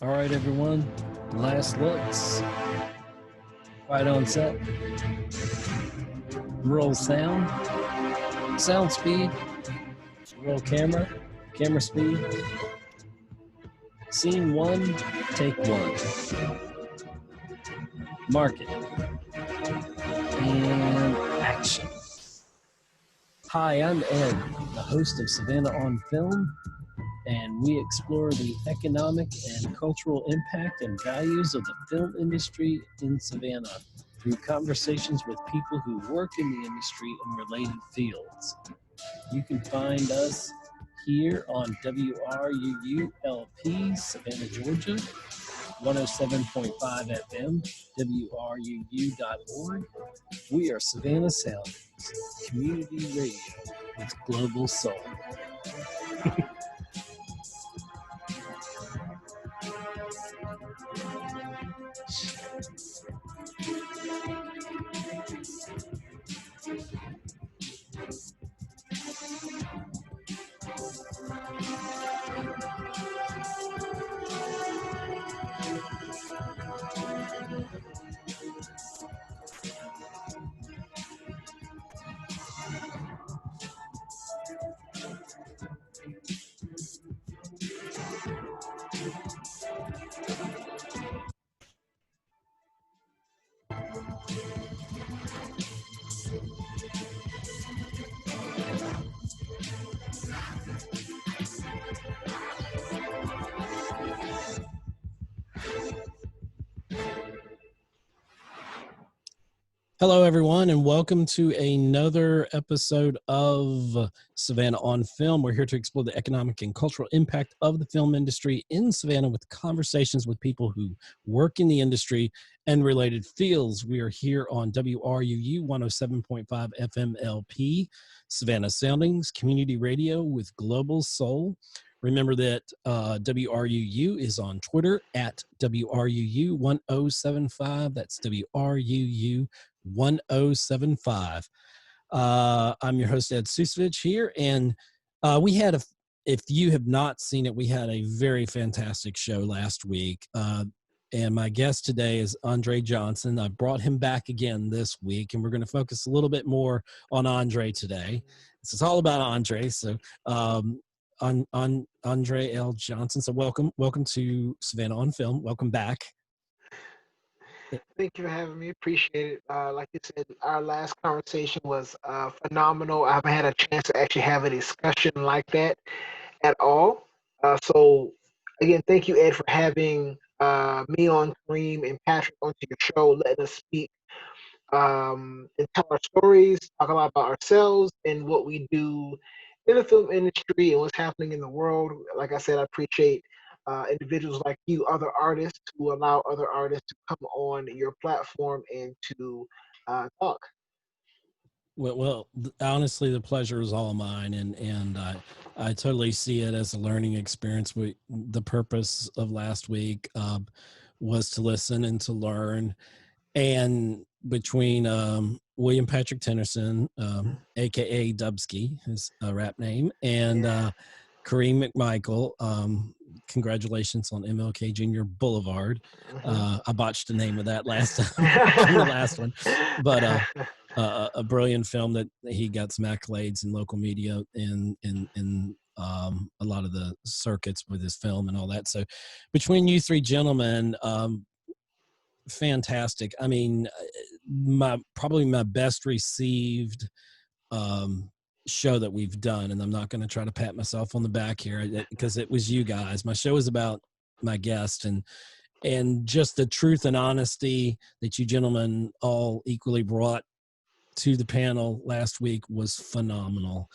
All right, everyone. Last looks. Quiet on set. Roll sound. Sound speed. Roll camera. Camera speed. Scene one. Take one. Market. And action. Hi, I'm Ed, the host of Savannah on Film, and we explore the economic and cultural impact and values of the film industry in Savannah through conversations with people who work in the industry and related fields. You can find us here on WRUU-LP, Savannah, Georgia, 107.5 FM, WRUU.org. We are Savannah Soundings, community radio with global soul. Hello, everyone, and welcome to another episode of Savannah on Film. We're here to explore the economic and cultural impact of the film industry in Savannah with conversations with people who work in the industry and related fields. We are here on WRUU 107.5 FM LP, Savannah Soundings, community radio with global soul. Remember that WRUU is on Twitter at WRUU1075. That's WRUU 1075. I'm your host, Ed Ciucevich here. And we had, if you have not seen it, we had a very fantastic show last week. And my guest today is Andre Johnson. I brought him back again this week, and we're going to focus a little bit more on Andre today. This is all about Andre. So, on Andre L. Johnson. So welcome to Savannah on Film. Welcome back. Thank you for having me. Appreciate it. Like you said, our last conversation was phenomenal. I haven't had a chance to actually have a discussion like that at all. So again, thank you, Ed, for having me on Kareem and Patrick onto your show, letting us speak and tell our stories, talk a lot about ourselves and what we do in the film industry and what's happening in the world. Like I said, I appreciate individuals like you, other artists, who allow other artists to come on your platform and to talk. Well, honestly, the pleasure is all mine, and I totally see it as a learning experience. The purpose of last week was to listen and to learn, and between William Patrick Tennyson, aka Dubsky, his rap name, and Kareem McMichael. Congratulations on MLK Jr. Boulevard. I botched the name of that last time, the last one, but a brilliant film that he got some accolades in local media and a lot of the circuits with his film and all that. So between you three gentlemen, fantastic. I mean, probably my best received show that we've done, and I'm not going to try to pat myself on the back here because it was you guys. My show is about my guest and just the truth and honesty that you gentlemen all equally brought to the panel last week was phenomenal.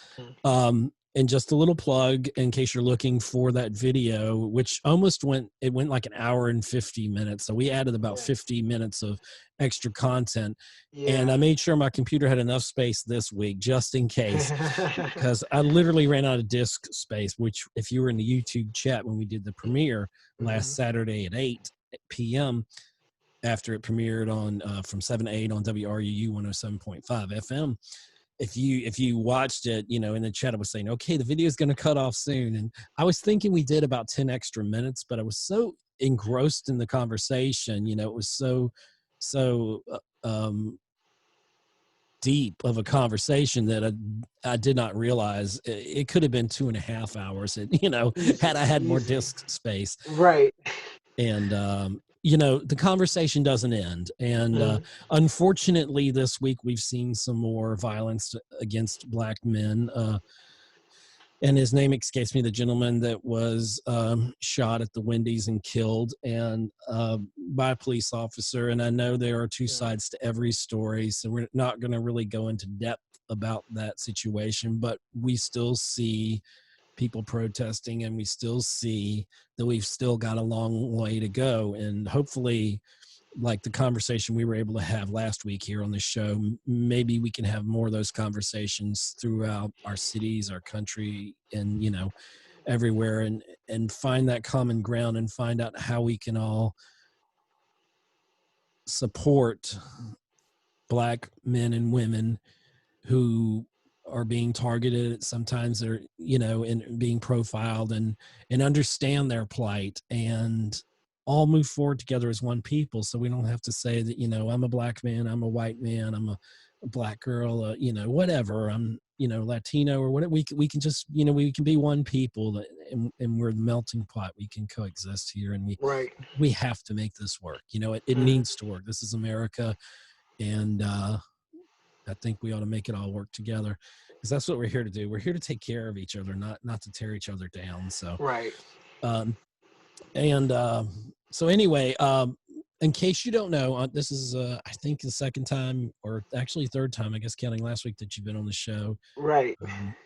And just a little plug in case you're looking for that video, which went like an hour and 50 minutes. So we added about 50 minutes of extra content. And I made sure my computer had enough space this week just in case, because I literally ran out of disk space, which if you were in the YouTube chat when we did the premiere last Saturday at 8 p.m., after it premiered on from 7 to 8 on WRUU 107.5 FM. If you watched it, you know, in the chat, I was saying, okay, the video is going to cut off soon. And I was thinking we did about 10 extra minutes, but I was so engrossed in the conversation. You know, it was so deep of a conversation that I did not realize it could have been 2.5 hours. You know, had I had more disk space. Right. And you know, the conversation doesn't end. And unfortunately, this week we've seen some more violence against Black men. And his name escapes me, the gentleman that was shot at the Wendy's and killed and by a police officer. And I know there are two sides to every story, so we're not going to really go into depth about that situation, but we still see people protesting, and we still see that we've still got a long way to go. And hopefully, like the conversation we were able to have last week here on the show, maybe we can have more of those conversations throughout our cities, our country, and, you know, everywhere, and find that common ground and find out how we can all support Black men and women who are being targeted. Sometimes they're, you know, and being profiled, and understand their plight, and all move forward together as one people. So we don't have to say that, you know, I'm a Black man, I'm a white man, I'm a Black girl, you know, whatever, I'm, you know, Latino or whatever. We can just, you know, we can be one people, and we're the melting pot. We can coexist here, and we have to make this work. You know, it needs to work. This is America. And I think we ought to make it all work together, because that's what we're here to do. We're here to take care of each other, not to tear each other down. So, so anyway, in case you don't know, this is, I think, the second time, or actually third time, I guess, counting last week, that you've been on the show. Right.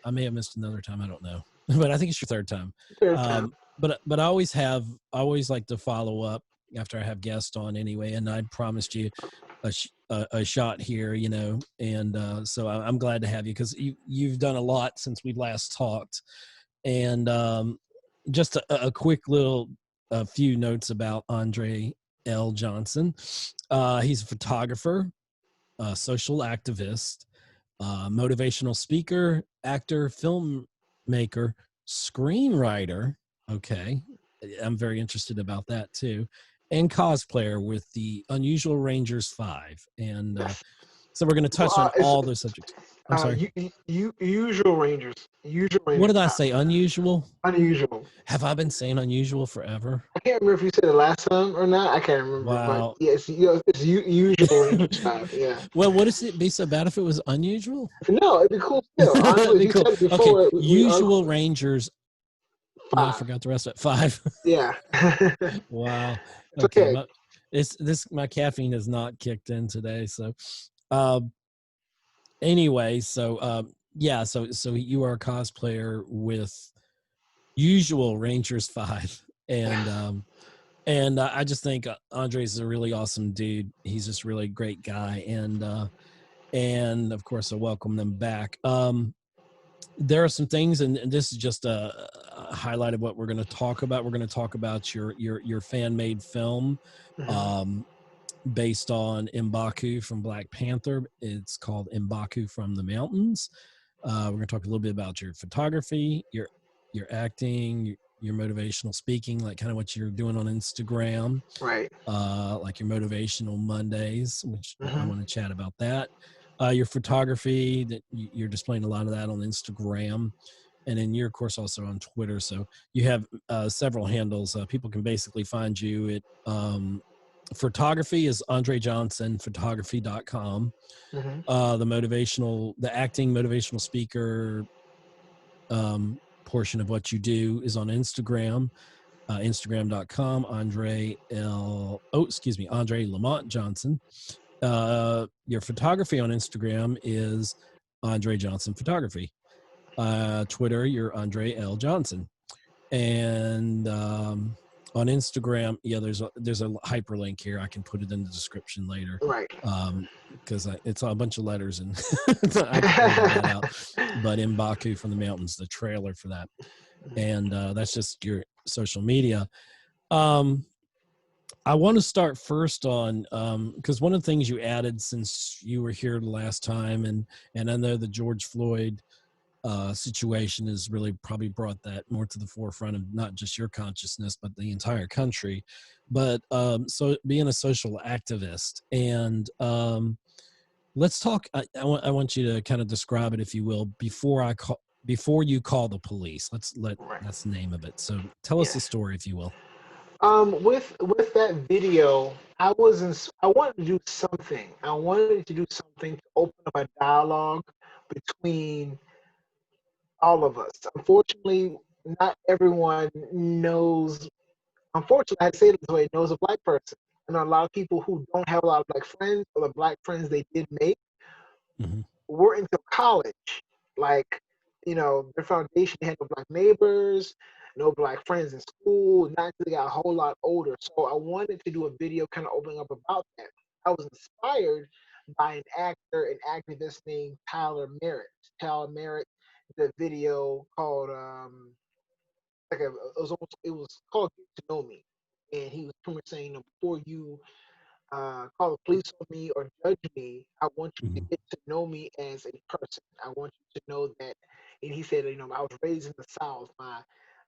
I may have missed another time. I don't know, but I think it's your third time. But I always like to follow up after I have guests on anyway. And I promised you a shot here, you know, and so I'm glad to have you, because you've done a lot since we last talked. And just a quick little few notes about Andre L. Johnson. He's a photographer, a social activist, motivational speaker, actor, filmmaker, screenwriter. Okay, I'm very interested about that too. And cosplayer with the Unusual Rangers 5. And so we're going to touch on all those subjects. I'm sorry. Usual Rangers. Usual Rangers. What did I say? Unusual? Unusual. Have I been saying unusual forever? I can't remember if you said it last time or not. I can't remember. Wow. But yes, you know, it's Usual Rangers 5. Yeah. Well, would it be so bad if it was unusual? No, it'd be cool still. Honestly, cool. You said it before, okay. Usual Rangers. 5. No, I forgot the rest of it. 5. Yeah. Wow. It's okay. My caffeine has not kicked in today. So, anyway, so yeah, so you are a cosplayer with Usual Rangers 5, and I just think Andre's a really awesome dude. He's just a really great guy, and of course I welcome them back. There are some things, and this is just a highlight of what we're going to talk about. We're going to talk about your fan-made film, based on M'Baku from Black Panther. It's called M'Baku from the Mountains. We're going to talk a little bit about your photography, your acting, your motivational speaking, like kind of what you're doing on Instagram, right? Like your motivational Mondays, which I want to chat about that. Your photography, that you're displaying a lot of that on Instagram, and then you're of course also on Twitter. So you have several handles. People can basically find you at photography is Andre Johnson photography.com. The acting motivational speaker portion of what you do is on Instagram, Instagram.com, Andre Lamont Johnson. Your photography on Instagram is Andre Johnson Photography. Twitter, you're Andre L. Johnson. And on Instagram, yeah, there's a hyperlink here. I can put it in the description later, right? Because it's a bunch of letters, and I can figure that out. But M'Baku from the Mountains, the trailer for that, and that's just your social media. I want to start first on because one of the things you added since you were here the last time, and I know the George Floyd situation has really probably brought that more to the forefront of not just your consciousness, but the entire country. But so being a social activist, and let's talk. I want you to kind of describe it, if you will, before you call the police. Right. That's the name of it. So tell us the Yes. story, if you will. With that video, I wanted to do something. I wanted to do something to open up a dialogue between all of us. Unfortunately, not everyone knows. Unfortunately, I say it this way, knows a black person. I know a lot of people who don't have a lot of black friends, or the black friends they did make Hmm. were into college. Like, their foundation had no black neighbors, no black friends in school, not until they got a whole lot older. So I wanted to do a video kind of opening up about that. I was inspired by an actor and activist named Tyler Merritt. Tyler Merritt did a video called it was called Get to Know Me. And he was pretty much saying, before you call the police on me or judge me. I want you to Hmm. get to know me as a person. I want you to know that. And he said, I was raised in the South. I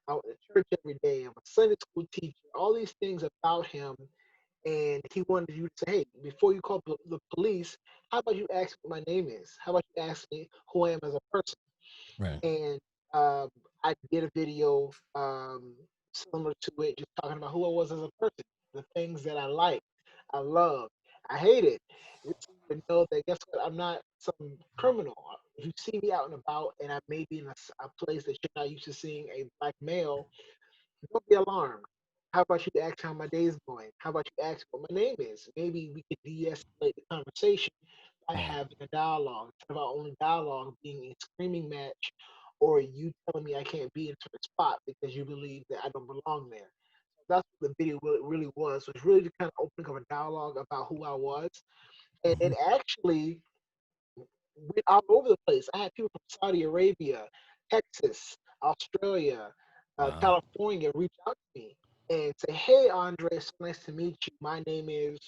went to church every day. I'm a Sunday school teacher. All these things about him. And he wanted you to say, hey, before you call the police, how about you ask me what my name is? How about you ask me who I am as a person? Right. And I did a video similar to it, just talking about who I was as a person, the things that I like, I love, I hated. Just so you know that, guess what? I'm not some criminal. If you see me out and about, and I may be in a place that you're not used to seeing a black male, don't be alarmed. How about you ask how my day is going? How about you ask what my name is? Maybe we could de-escalate the conversation by Right. having a dialogue, instead of our only dialogue being a screaming match, or you telling me I can't be in a certain spot because you believe that I don't belong there. So that's what the video really was really just kind of opening up a dialogue about who I was, and Hmm. it actually went all over the place. I had people from Saudi Arabia, Texas, Australia, Wow. California reach out to me and say, "Hey, Andre, it's so nice to meet you. My name is,"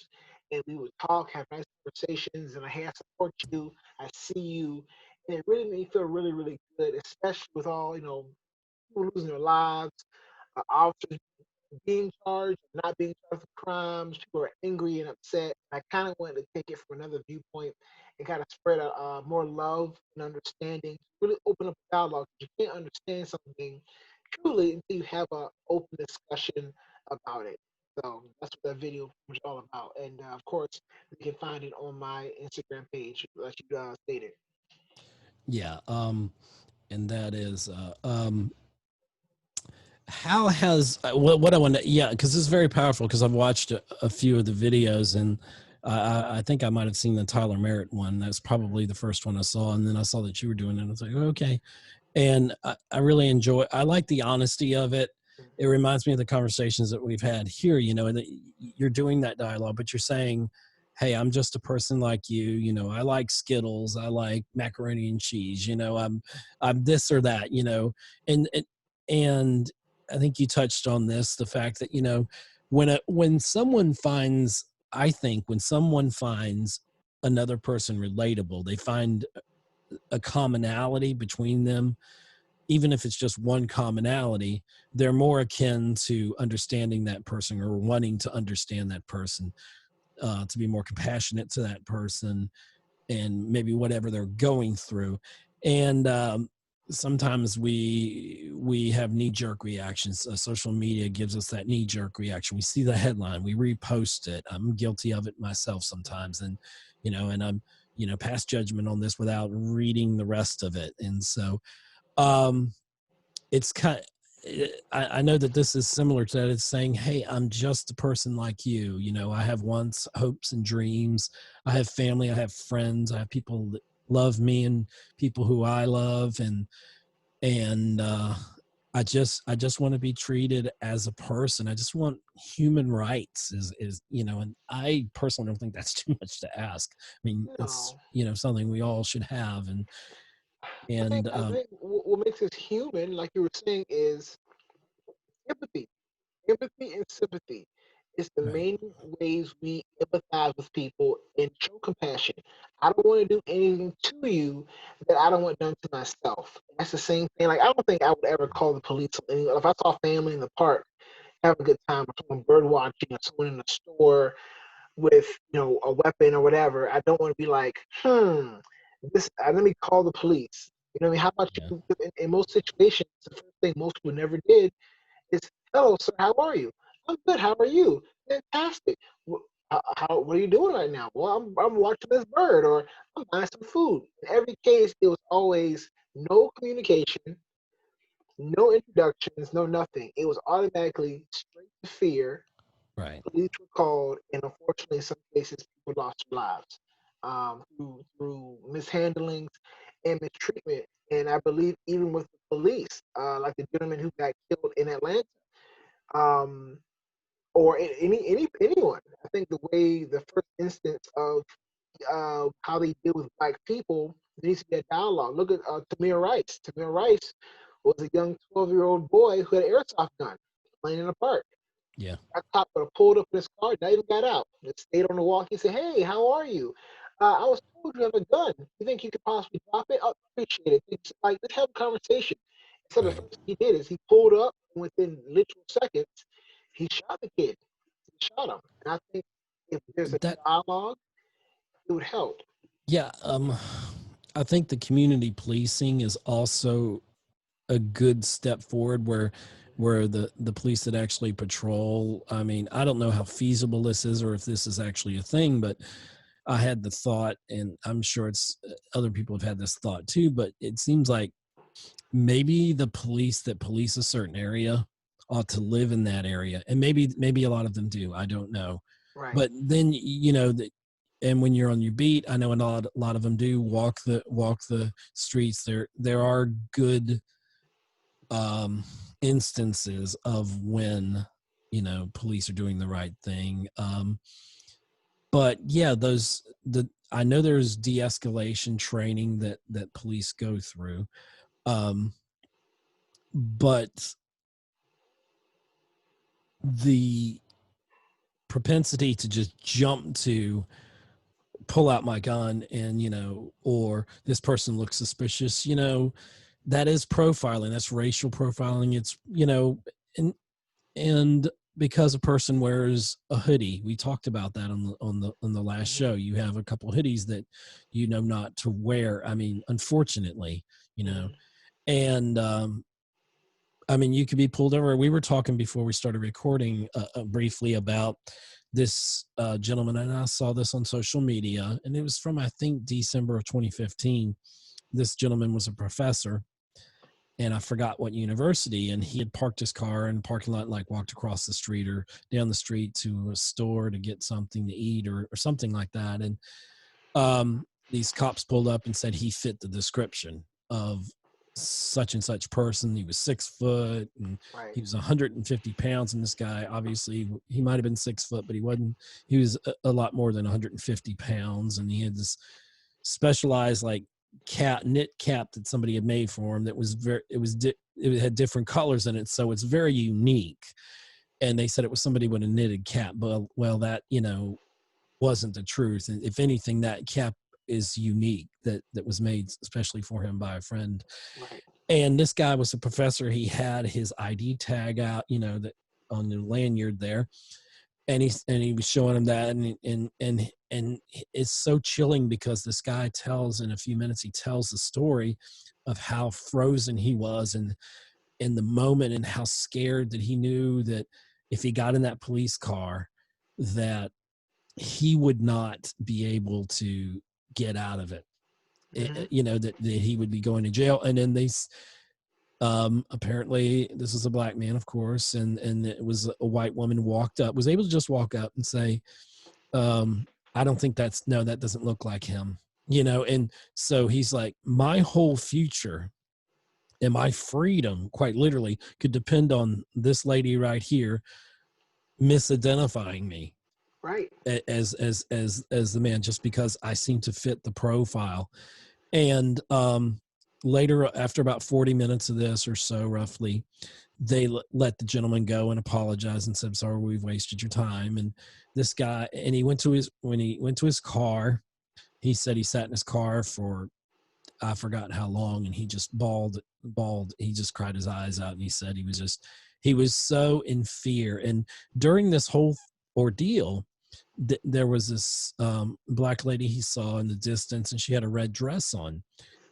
and we would talk, have nice conversations, and I support you. I see you, and it really made me feel really, really good, especially with all people losing their lives, officers being charged, not being charged for crimes. People are angry and upset. I kind of wanted to take it from another viewpoint and kind of spread more love and understanding. Really open up dialogue. You can't understand something truly until you have an open discussion about it. So that's what that video was all about. And of course, you can find it on my Instagram page, like you stated. Yeah. And that is how has what I want to, yeah, because this is very powerful, because I've watched a few of the videos, and I think I might have seen the Tyler Merritt one. That's probably the first one I saw, and then I saw that you were doing it, and I was like, oh, okay. And I really enjoy, I like the honesty of it. It reminds me of the conversations that we've had here, and that you're doing that dialogue, but you're saying, hey, I'm just a person like you. I like Skittles, I like macaroni and cheese. I'm this or that. And I think you touched on this, the fact that when someone finds, I think when someone finds another person relatable, they find a commonality between them. Even if it's just one commonality, they're more akin to understanding that person, or wanting to understand that person, to be more compassionate to that person, and maybe whatever they're going through. And sometimes we have knee-jerk reactions. Social media gives us that knee-jerk reaction. We see the headline, we repost it. I'm guilty of it myself sometimes, and I'm pass judgment on this without reading the rest of it. And so um it's kind I know that this is similar to that. It's saying, hey, I'm just a person like you. I have wants, hopes, and dreams. I have family, I have friends, I have people that love me, and people who I love. And I just want to be treated as a person. I just want human rights, and I personally don't think that's too much to ask. I mean, it's No, something we all should have. and I think and I think what makes us human, like you were saying, is empathy, empathy and sympathy. It's the Right. main ways we empathize with people and show compassion. I don't want to do anything to you that I don't want done to myself. That's the same thing. Like I don't think I would ever call the police on anyone. If I saw family in the park having a good time, or someone bird watching, or someone in the store with a weapon or whatever, I don't want to be like, this. Let me call the police. You know what I mean? How about Yeah. you? In most situations, the first thing most people never did is, "Hello, sir. How are you? I'm good. How are you? Fantastic. What are you doing right now? Well, I'm watching this bird, or I'm buying some food." In every case, it was always no communication, no introductions, no nothing. It was automatically straight to fear. Right. Police were called, and unfortunately, in some cases, people lost their lives through mishandlings and mistreatment. And I believe even with the police, like the gentleman who got killed in Atlanta, um, or anyone. I think the first instance of how they deal with black people, there needs to be a dialogue. Look at Tamir Rice. Tamir Rice was a young 12-year-old boy who had an airsoft gun playing in a park. Yeah. A cop would have pulled up in his car, not even got out. Just stayed on the walk. He said, "Hey, how are you? I was told you have a gun. You think you could possibly drop it? I appreciate it." It's like, let's have a conversation. So the Right. first thing he did is he pulled up, and within literal seconds, he shot the kid. He shot him. And I think if there's a That dialogue, it would help. Yeah, I think the community policing is also a good step forward where the police that actually patrol. I mean, I don't know how feasible this is or if this is actually a thing, but I had the thought, and I'm sure it's other people have had this thought too, but it seems like maybe the police that police a certain area ought to live in that area, and maybe a lot of them do. I don't know, Right. but then and when you're on your beat, I know a lot of them do walk the streets. There are good instances of when police are doing the right thing. But yeah, I know there's de-escalation training that police go through, um, but the propensity to just jump to pull out my gun and or this person looks suspicious, that is profiling, that's racial profiling. It's and because a person wears a hoodie, we talked about that on the last Mm-hmm. show. You have a couple hoodies that not to wear, I mean, unfortunately, you know Mm-hmm. and I mean, you could be pulled over. We were talking before we started recording briefly about this gentleman, and I saw this on social media, and it was from, I think, December of 2015. This gentleman was a professor, and I forgot what university, and he had parked his car in the parking lot, like walked across the street or down the street to a store to get something to eat or something like that. And these cops pulled up and said he fit the description of such and such person. He was 6 foot and Right. he was 150 pounds. And this guy, obviously, he might have been 6 foot, but he wasn't. He was a lot more than 150 pounds, and he had this specialized like knit cap that somebody had made for him that was it had different colors in it, so it's very unique. And they said it was somebody with a knitted cap, but well, that wasn't the truth. And if anything, that cap is unique, that was made especially for him by a friend. Right. And this guy was a professor. He had his ID tag out, that on the lanyard there, and he was showing him that, and it's so chilling because this guy tells, in a few minutes, he tells the story of how frozen he was and in the moment, and how scared that he knew that if he got in that police car, that he would not be able to get out of it. Mm-hmm. That he would be going to jail. And then they apparently this is a black man, of course, and it was a white woman was able to just walk up and say, I don't think that doesn't look like him. And so he's like, my whole future and my freedom, quite literally, could depend on this lady right here misidentifying me Right. as the man, just because I seem to fit the profile. And later, after about 40 minutes of this or so, roughly, they let the gentleman go and apologize and said, "I'm sorry, we've wasted your time." And this guy, and when he went to his car, he said he sat in his car for, I forgot how long, and he just bawled. He just cried his eyes out, and he said he was so in fear. And during this whole ordeal, there was this black lady he saw in the distance, and she had a red dress on,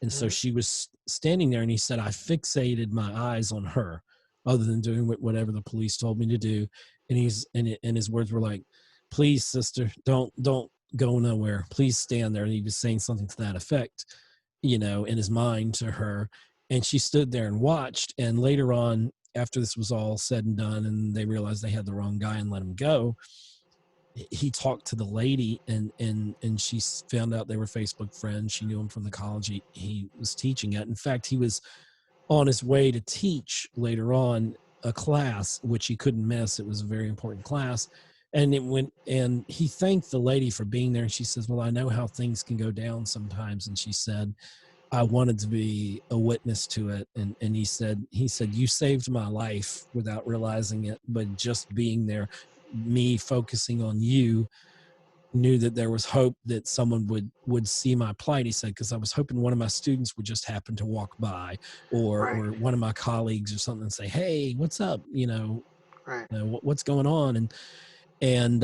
and so Mhm. she was standing there. And he said, "I fixated my eyes on her, other than doing whatever the police told me to do." And and his words were like, "Please, sister, don't go nowhere. Please stand there." And he was saying something to that effect, in his mind to her. And she stood there and watched. And later on, after this was all said and done, and they realized they had the wrong guy and let him go, he talked to the lady, and she found out they were Facebook friends. She knew him from the college he was teaching at. In fact, he was on his way to teach later on a class which he couldn't miss. It was a very important class. And he thanked the lady for being there. And she says, "Well, I know how things can go down sometimes." And she said, "I wanted to be a witness to it." And he said, "You saved my life without realizing it, but just being there, me focusing on you, knew that there was hope that someone would see my plight." He said, "Because I was hoping one of my students would just happen to walk by, Right, or one of my colleagues or something, and say, 'Hey, what's up? right, What's going on?'" And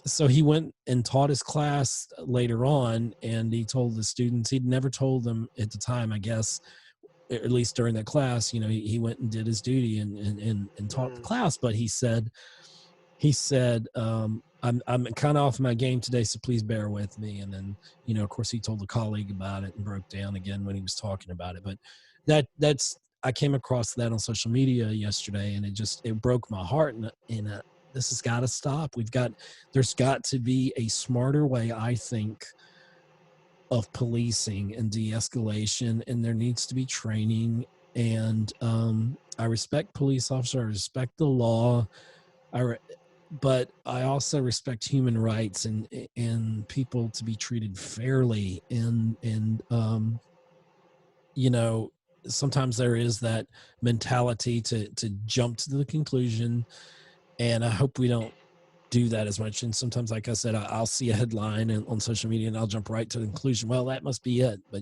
so he went and taught his class later on, and he told the students, he'd never told them at the time, I guess, at least during that class, he went and did his duty and taught the mm, class. But he said, I'm kind of off my game today, so please bear with me. And then, of course, he told a colleague about it and broke down again when he was talking about it. But that's I came across that on social media yesterday, and it broke my heart. And this has got to stop. There's got to be a smarter way, I think, of policing and de-escalation, and there needs to be training. And I respect police officers, I respect the law, I but I also respect human rights, and people to be treated fairly. And you know sometimes there is that mentality to jump to the conclusion, and I hope we don't do that as much. And sometimes, like I said, I'll see a headline on social media and I'll jump right to the conclusion, well, that must be it. But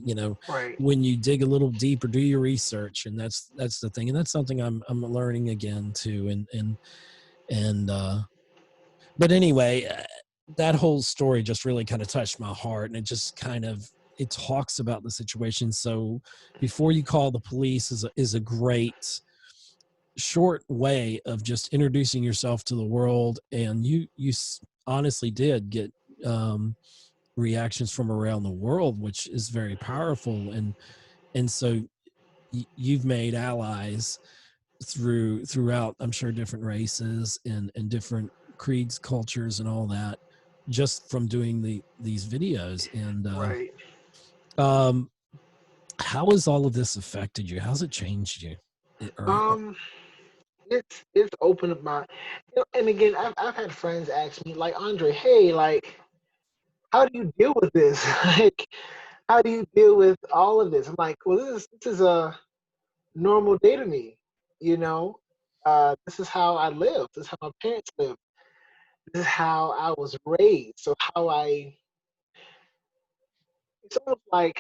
right. when you dig a little deeper, do your research. And that's the thing, and that's something I'm learning again too. And but anyway, that whole story just really kind of touched my heart, and it talks about the situation. So before you call the police is a great short way of just introducing yourself to the world. And you honestly did get um, reactions from around the world, which is very powerful. And so you've made allies throughout, I'm sure, different races and different creeds, cultures, and all that, just from doing these videos. And Right. um how has all of this affected you? How's it changed you? Or Um, it's opened up my, and again, I've had friends ask me like, Andre, hey, like, how do you deal with this? Like, how do you deal with all of this? I'm like, well, this is a normal day to me, you know. This is how I live. This is how my parents live. This is how I was raised. So how I, it's almost like,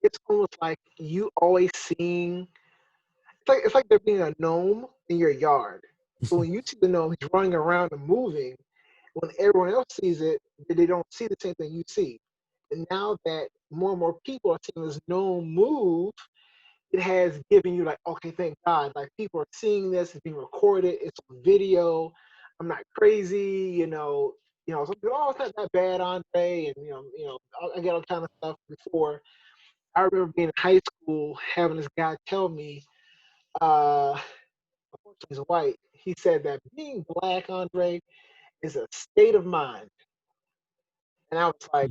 it's almost like you always seeing. It's like there being a gnome in your yard. So when you see the gnome, he's running around and moving. When everyone else sees it, they don't see the same thing you see. And now that more and more people are seeing this gnome move, it has given you like, okay, thank God, like people are seeing this, it's being recorded, it's on video. I'm not crazy, some people, oh, it's not that bad, Andre, and I get all kind of stuff before. I remember being in high school having this guy tell me, uh, unfortunately he's white. He said that being black, Andre, is a state of mind. And I was like,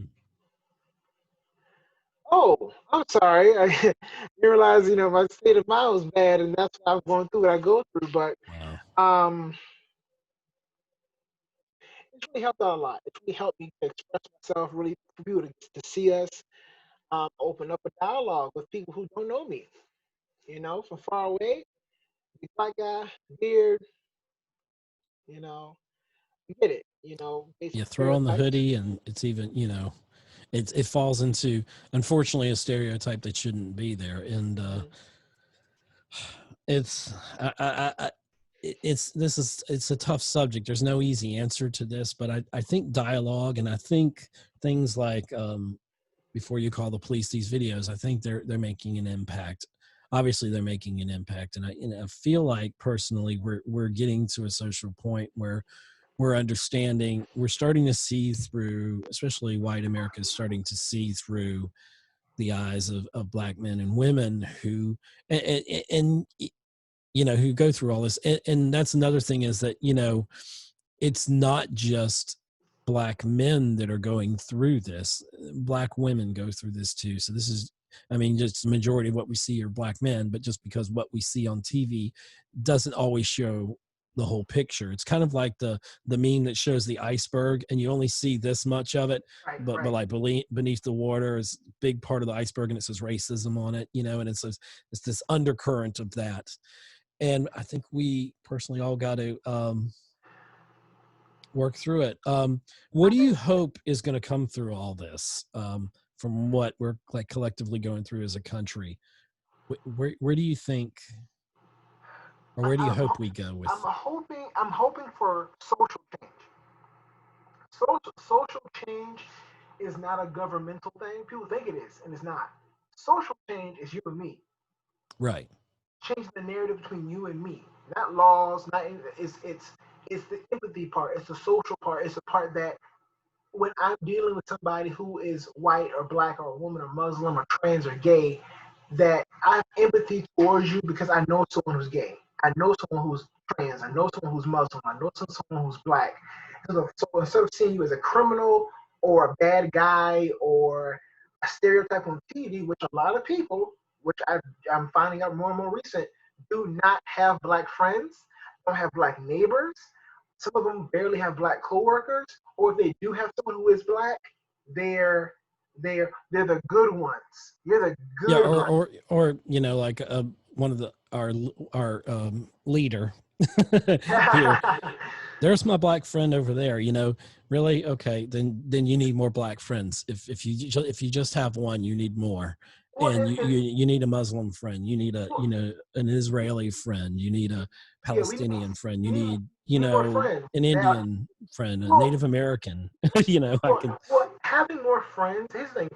oh, I'm sorry. I didn't realize, my state of mind was bad, and that's why I'm going through what I go through. But wow. um, it's really helped out a lot. It's really helped me to express myself, really for people to see us, open up a dialogue with people who don't know me, from far away. big black guy, beard, you know, you get it, basic You throw on the stereotypes. hoodie, and it's even, it falls into, unfortunately, a stereotype that shouldn't be there. And Mhm. it's it's a tough subject. There's no easy answer to this, but I think dialogue, and I think things like, before you call the police, these videos, I think they're making an impact. Obviously they're making an impact, and I feel like personally we're getting to a social point where we're understanding, we're starting to see through, especially white America is starting to see through the eyes of black men and women who, and who go through all this. And that's another thing, is that, it's not just black men that are going through this. Black women go through this too. So this is, I mean, just the majority of what we see are black men, but just because what we see on TV doesn't always show the whole picture. It's kind of like the meme that shows the iceberg and you only see this much of it, Right, but right. like beneath the water is a big part of the iceberg, and it says racism on it, and it's this undercurrent of that. And I think we personally all got to work through it. What I do you think hope is going to come through all this, from what we're like collectively going through as a country? Where do you think, or where do you I'm hope we go I'm with? hoping for social change. Social change is not a governmental thing. People think it is, and it's not. Social change is you and me. Right. Changing the narrative between you and me. Not laws, not it's the empathy part. It's the social part. It's the part that when I'm dealing with somebody who is white or black or a woman or Muslim or trans or gay, that I have empathy towards you because I know someone who's gay. I know someone who's trans. I know someone who's Muslim. I know someone who's black. So instead of seeing you as a criminal or a bad guy or a stereotype on TV, which a lot of people, which I'm finding out more and more recent, do not have black friends, don't have black neighbors. Some of them barely have black coworkers, or if they do have someone who is black, they're they're the good ones. You're the Yeah. good ones. Or like one of our leader here. There's my black friend over there. Really? Okay, then you need more black friends. If you just have one, you need more. Well, And you need a Muslim friend. You need an Israeli friend. You need a yeah, Palestinian friend. You you need need, you need more friends. an That, Indian friend, a well, Native American. I well, can. well, having more friends. Here's the thing: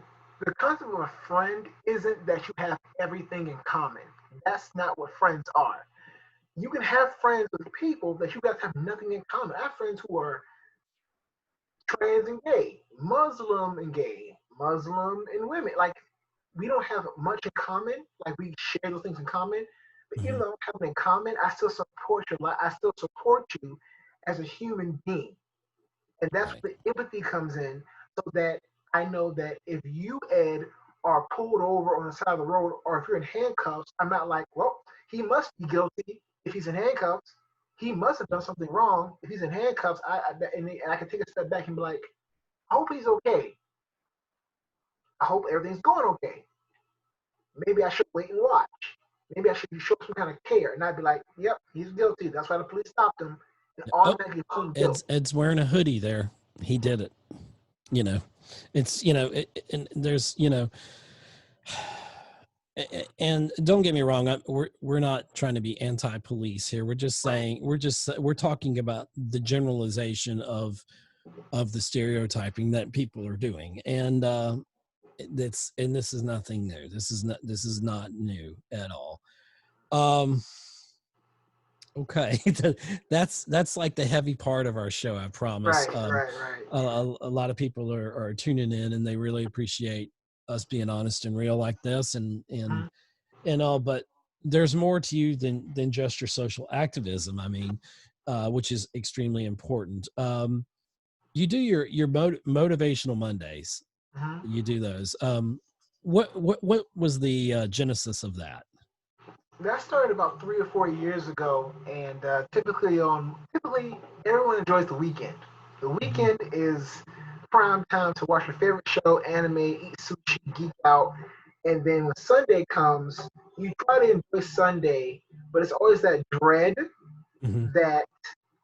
the concept of a friend isn't that you have everything in common. That's not what friends are. You can have friends with people that you guys have nothing in common. I have friends who are trans and gay, Muslim and gay, Muslim and women. Like we don't have much in common. Like we share those things in common. But even Mhm. though we have them in common, I still support you. I still support you as a human being. And that's Right. where the empathy comes in, so that I know that if you, Ed, are pulled over on the side of the road, or if you're in handcuffs, I'm not like, well, he must be guilty if he's in handcuffs. He must have done something wrong. If he's in handcuffs, and I can take a step back and be like, I hope he's okay. I hope everything's going okay. Maybe I should wait and watch. Maybe I should show some kind of care and not be like, yep, he's guilty. That's why the police stopped him and Oh, automatically assume guilt. Ed's wearing a hoodie there. He did it. You know, it's and there's and don't get me wrong, we're not trying to be anti-police here. We're just Right. saying, we're talking about the generalization of the stereotyping that people are doing. And this is nothing new. This is not new at all. um okay. That's like the heavy part of our show, I promise. Right, right, right. A lot of people are tuning in, and they really appreciate us being honest and real like this, Mhm. and all. But there's more to you than just your social activism. I mean, which is extremely important. You do your motivational Mondays. Mhm. You do those. What was the genesis of that? That started about 3 or 4 years ago, and typically everyone enjoys the weekend. The Hmm. weekend is prime time to watch your favorite show, anime, eat sushi, geek out, and then when Sunday comes, you try to enjoy Sunday, but it's always that dread Mm-hmm. that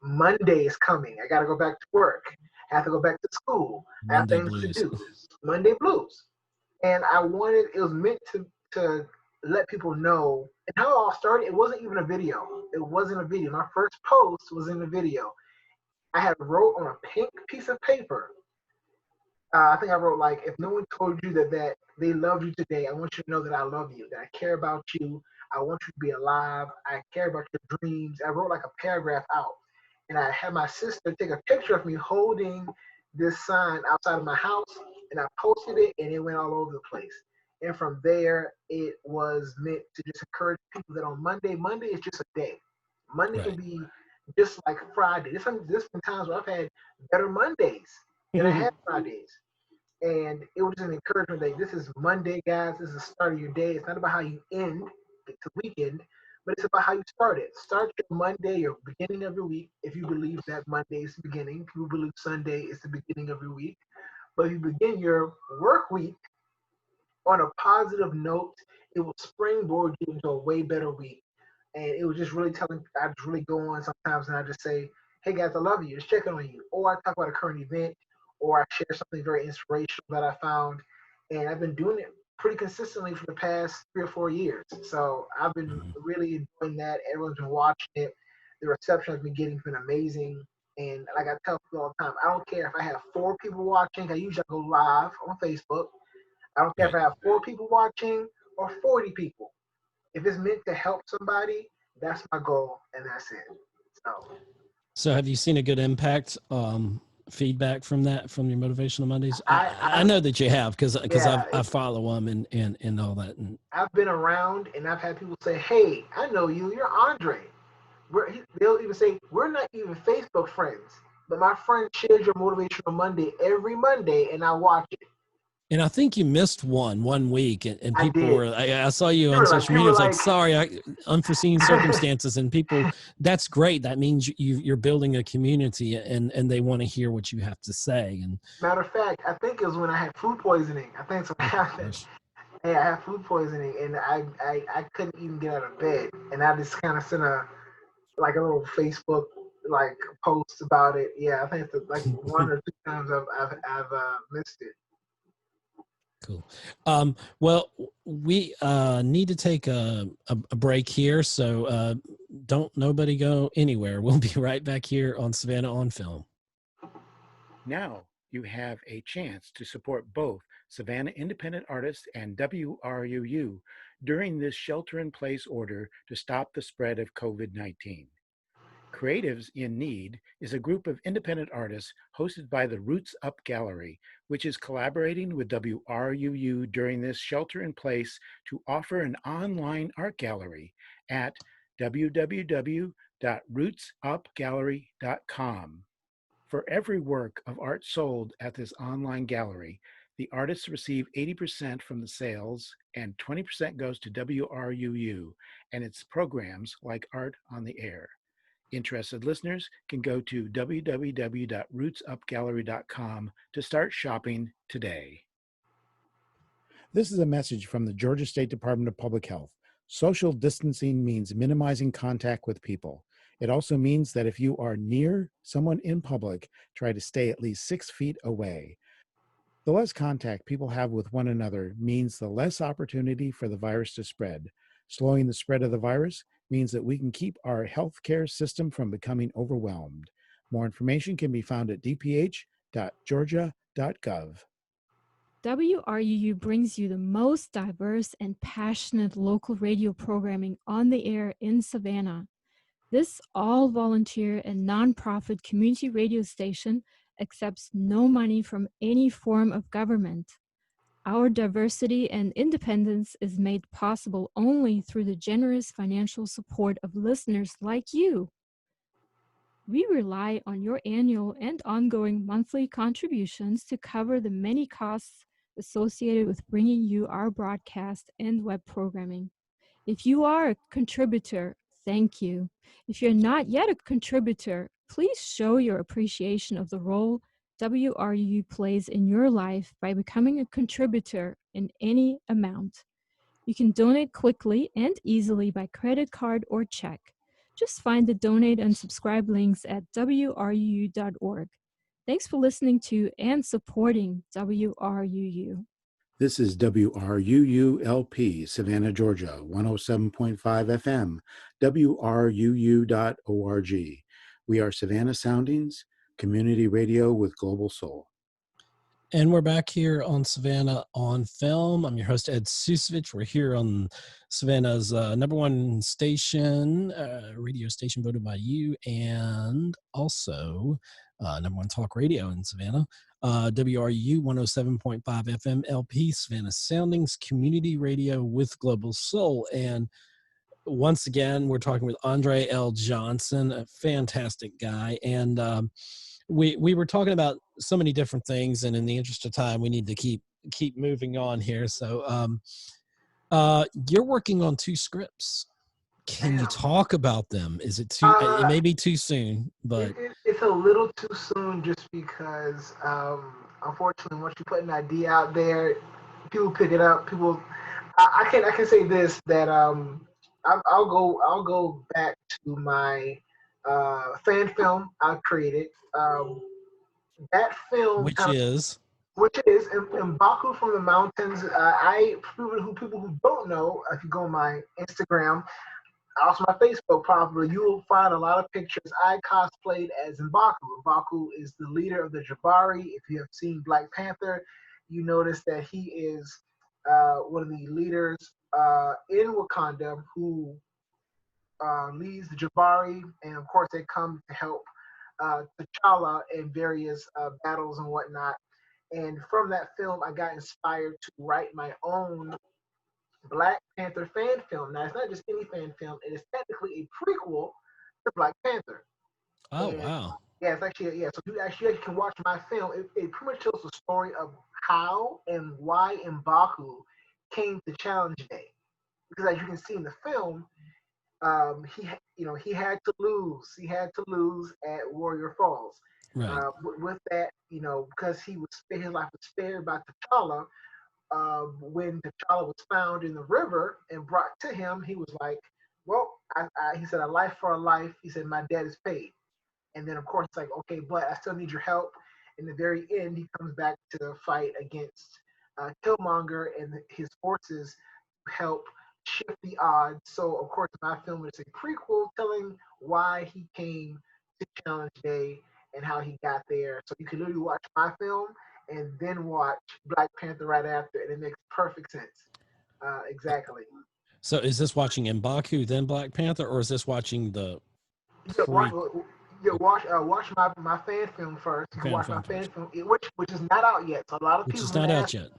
Monday is coming. I got to go back to work. I have to go back to school. I have Monday things to blues. do. Monday blues. And I wanted, it was meant to let people know. And how it all started, it wasn't even a video. It wasn't a video. My first post was in the video. I had wrote on a pink piece of paper. I think I wrote like, if no one told you that they love you today, I want you to know that I love you, that I care about you. I want you to be alive. I care about your dreams. I wrote like a paragraph out, and I had my sister take a picture of me holding this sign outside of my house, and I posted it, and it went all over the place. And from there, it was meant to just encourage people that on Monday is just a day. Monday can Right. be just like Friday. There's been times where I've had better Mondays than I had Fridays. And it was just an encouragement that this is Monday, guys. This is the start of your day. It's not about how you end the weekend, but it's about how you start it. Start your Monday, your beginning of your week, if you believe that Monday is the beginning. If you believe Sunday is the beginning of your week. But if you begin your work week on a positive note, it will springboard you into a way better week. And it was just really telling, I just really go on sometimes and I just say, hey guys, I love you, just checking on you. Or I talk about a current event, or I share something very inspirational that I found. And I've been doing it pretty consistently for the past 3 or 4 years. So I've been Mhm. really enjoying that. Everyone's been watching it. The reception I've been getting has been amazing. And like I tell people all the time, I don't care if I have 4 people watching. I usually go live on Facebook. I don't care if Right. I have 4 people watching or 40 people. If it's meant to help somebody, that's my goal, and that's it. So So have you seen a good impact, feedback from that, from your Motivational Mondays? I I know that you have, because yeah, I follow them and all that. And I've been around, and I've had people say, "Hey, I know you. You're Andre." They'll even say, "We're not even Facebook friends, but my friend shares your motivational Monday every Monday, and I watch it." I think you missed one week, and I people did. were, I saw you You on were like, social you media. were It's like, like, sorry, unforeseen circumstances, and people, that's great. That means you're building a community, and they want to hear what you have to say. And matter of fact, I think it was when I had food poisoning. I think something oh happened. gosh. Hey, I had food poisoning, and I couldn't even get out of bed, and I just kind of sent a little Facebook like post about it. Yeah, I think it's like 1 or 2 times I've missed it. Cool. Well, we need to take a break here, so don't nobody go anywhere. We'll be right back here on Savannah on Film. Now you have a chance to support both Savannah Independent Artists and WRUU during this shelter-in-place order to stop the spread of COVID-19. Creatives in Need is a group of independent artists hosted by the Roots Up Gallery, which is collaborating with WRUU during this shelter-in-place to offer an online art gallery at www.rootsupgallery.com. For every work of art sold at this online gallery, the artists receive 80% from the sales and 20% goes to WRUU and its programs like Art on the Air. Interested listeners can go to www.rootsupgallery.com to start shopping today. This is a message from the Georgia State Department of Public Health. Social distancing means minimizing contact with people. It also means that if you are near someone in public, try to stay at least 6 feet away. The less contact people have with one another means the less opportunity for the virus to spread. Slowing the spread of the virus means that we can keep our healthcare system from becoming overwhelmed. More information can be found at dph.georgia.gov. WRUU brings you the most diverse and passionate local radio programming on the air in Savannah. This all-volunteer and nonprofit community radio station accepts no money from any form of government. Our diversity and independence is made possible only through the generous financial support of listeners like you. We rely on your annual and ongoing monthly contributions to cover the many costs associated with bringing you our broadcast and web programming. If you are a contributor, thank you. If you're not yet a contributor, please show your appreciation of the role WRUU plays in your life by becoming a contributor in any amount. You can donate quickly and easily by credit card or check. Just find the donate and subscribe links at wruu.org. Thanks for listening to and supporting WRUU. This is WRUU-LP, Savannah, Georgia, 107.5 FM, WRUU.org. We are Savannah Soundings, community radio with global soul. And we're back here on Savannah on Film. I'm your host, Ed Ciucevich. We're here on Savannah's #1 station, radio station voted by you, and also #1 talk radio in Savannah. WRU 107.5 FM LP, Savannah Soundings, community radio with global soul. And once again, we're talking with Andre L. Johnson, a fantastic guy. And we were talking about so many different things, and in the interest of time, we need to keep moving on here. So you're working on 2 scripts. Can you talk about them? Is it too? It may be too soon, but it's a little too soon, just because unfortunately, once you put an idea out there, people pick it up. I can say this, that I'll go back to my fan film I created. That film, which is in Baku from the Mountains. People who don't know, if you go on my Instagram, also my Facebook, probably you will find a lot of pictures. I cosplayed as M'Baku. M'Baku is the leader of the Jabari. If you have seen Black Panther, you notice that he is one of the leaders in Wakanda who leads the Jabari, and of course they come to help T'Challa in various battles and whatnot. And from that film, I got inspired to write my own Black Panther fan film. Now, it's not just any fan film; it is technically a prequel to Black Panther. oh And, wow, yeah, it's actually, yeah. So you actually can watch my film. It pretty much tells the story of how and why M'Baku came to Challenge Day. Because as you can see in the film, he had to lose. He had to lose at Warrior Falls. right? With that, because his life was spared by T'Challa. When T'Challa was found in the river and brought to him, he was like, "Well, he said, a life for a life." He said, "My debt is paid." And then, of course, it's like, "Okay, but I still need your help." In the very end, he comes back to the fight against Killmonger and his forces to help shift the odds. So, of course, my film is a prequel telling why he came to Challenge Day and how he got there. So you can literally watch my film and then watch Black Panther right after, and it makes perfect sense. Exactly. So is this watching M'Baku then Black Panther, or is this watching the Yeah, pre watch my fan film first. You can watch my fan film, which is not out yet. So a lot of which people is have not been out asking, yet?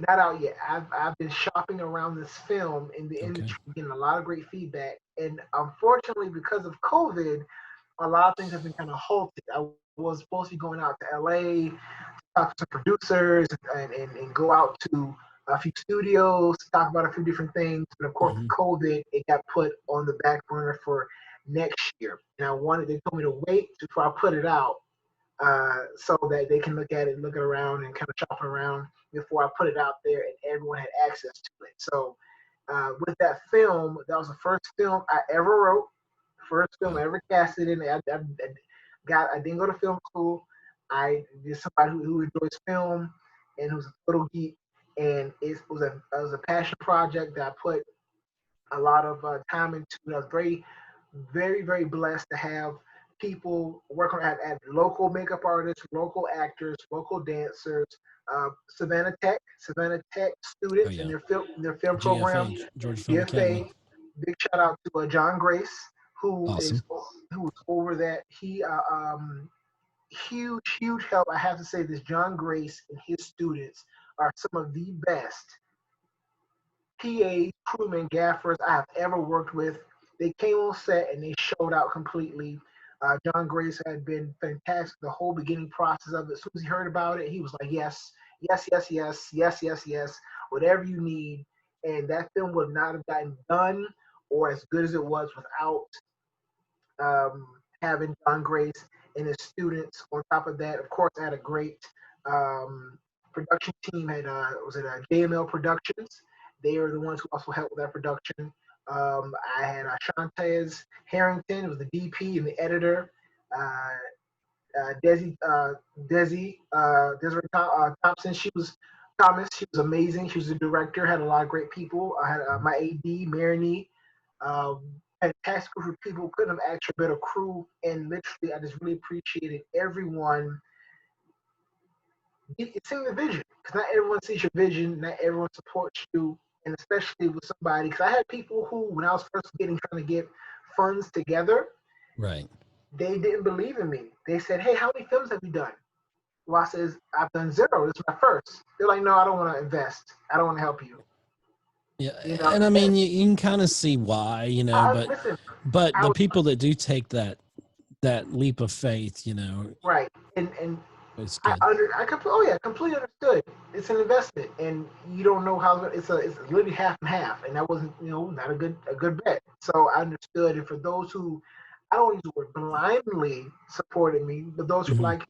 not out yet. I've been shopping around this film in the Okay. industry, getting a lot of great feedback, and unfortunately, because of COVID, a lot of things have been kind of halted. I was supposed to be going out to LA, talk to producers, and go out to a few studios to talk about a few different things. But of course, with COVID, it got put on the back burner for next year. And they told me to wait before I put it out, so that they can look at it, look around, and kind of shop around before I put it out there and everyone had access to it. So with that film, that was the first film I ever wrote, first film I ever casted in. I didn't go to film school. I just somebody who enjoys film and who's a little geek, and it was a passion project that I put a lot of time into. I was very, very, very blessed to have people work on at local makeup artists, local actors, local dancers, Savannah Tech students in their film program, GFA, Georgia Film GFA. Academy. Big shout out to John Grace, who Awesome. is over that. He huge help. I have to say this: John Grace and his students are some of the best PAs, crewmen, gaffers I have ever worked with. They came on set and they showed out completely. John Grace had been fantastic the whole beginning process of it. As soon as he heard about it, he was like, yes, yes, yes, yes, yes, yes, yes, whatever you need. And that film would not have gotten done or as good as it was without having John Grace and his students. On top of that, of course, I had a great production team. Had JML Productions. They are the ones who also helped with that production. I had Shantez Harrington, was the DP and the editor. Uh, Desiree Thompson. She was Thomas. She was amazing. She was the director. Had a lot of great people. I had my AD, Marini. Fantastic group of people. Couldn't have asked for a better crew. And literally, I just really appreciated everyone. It's in the vision, because not everyone sees your vision. Not everyone supports you, and especially with somebody. Because I had people who, when I was first trying to get funds together, Right. they didn't believe in me. They said, "Hey, how many films have you done?" Well, I says, "I've done 0. This is my first." They're like, "No, I don't want to invest. I don't want to help you." Yeah, You know, and I mean, you can kind of see why, listen, but I the was people that do take that leap of faith, right, and it's good. completely understood. It's an investment, and you don't know how it's literally half and half, and that wasn't not a good bet. So I understood, and for those who, I don't use the word blindly supported me, but those who were like,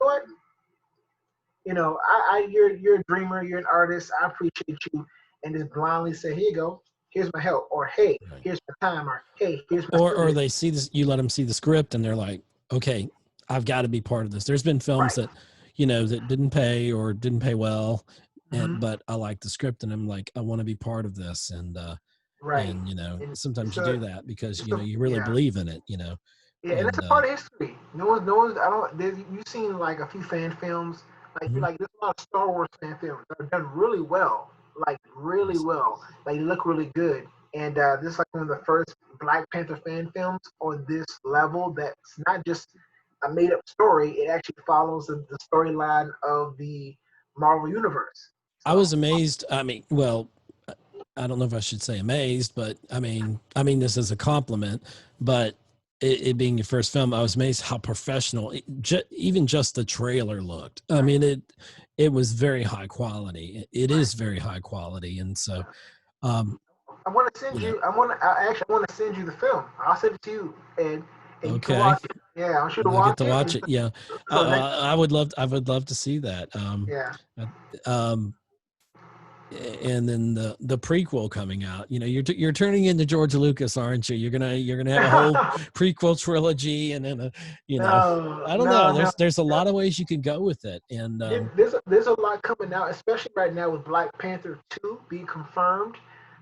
you know what, you're a dreamer, you're an artist, I appreciate you, and just blindly say, here you go, here's my help, or hey, Right. here's my time, or hey, here's my Or they see this, you let them see the script, and they're like, okay, I've got to be part of this. There's been films right. that, that didn't pay or didn't pay well, Mm-hmm. but I like the script, and I'm like, I want to be part of this, Right. and sometimes It's you do that because it's a, you really yeah. believe in it, Yeah, and it's a and part of history. No one's. I don't. You've seen like a few fan films. Mhm. There's a lot of Star Wars fan films that are done really well, like really Yes. well. Like they look really good. And this is like one of the first Black Panther fan films on this level. That's not just a made up story. It actually follows the storyline of the Marvel universe. I So was amazed. I mean, well, I don't know if I should say amazed, but I mean this as a compliment. But it being your first film, I was amazed how professional, even just the trailer looked. I mean, it was very high quality. It is very high quality, and so, I want to send you know, you. I want to send you the film. I'll send it to you, and you can okay, watch it. Yeah, I want you to and I'll get watch to it. watch And it. Yeah, so next, I would love to see that. yeah. I- and then the prequel coming out, you're turning into George Lucas, aren't you? You're gonna have a whole prequel trilogy, and then No, I don't know, no. there's a lot of ways you could go with it, and There's a lot coming out, especially right now with Black Panther 2 being confirmed.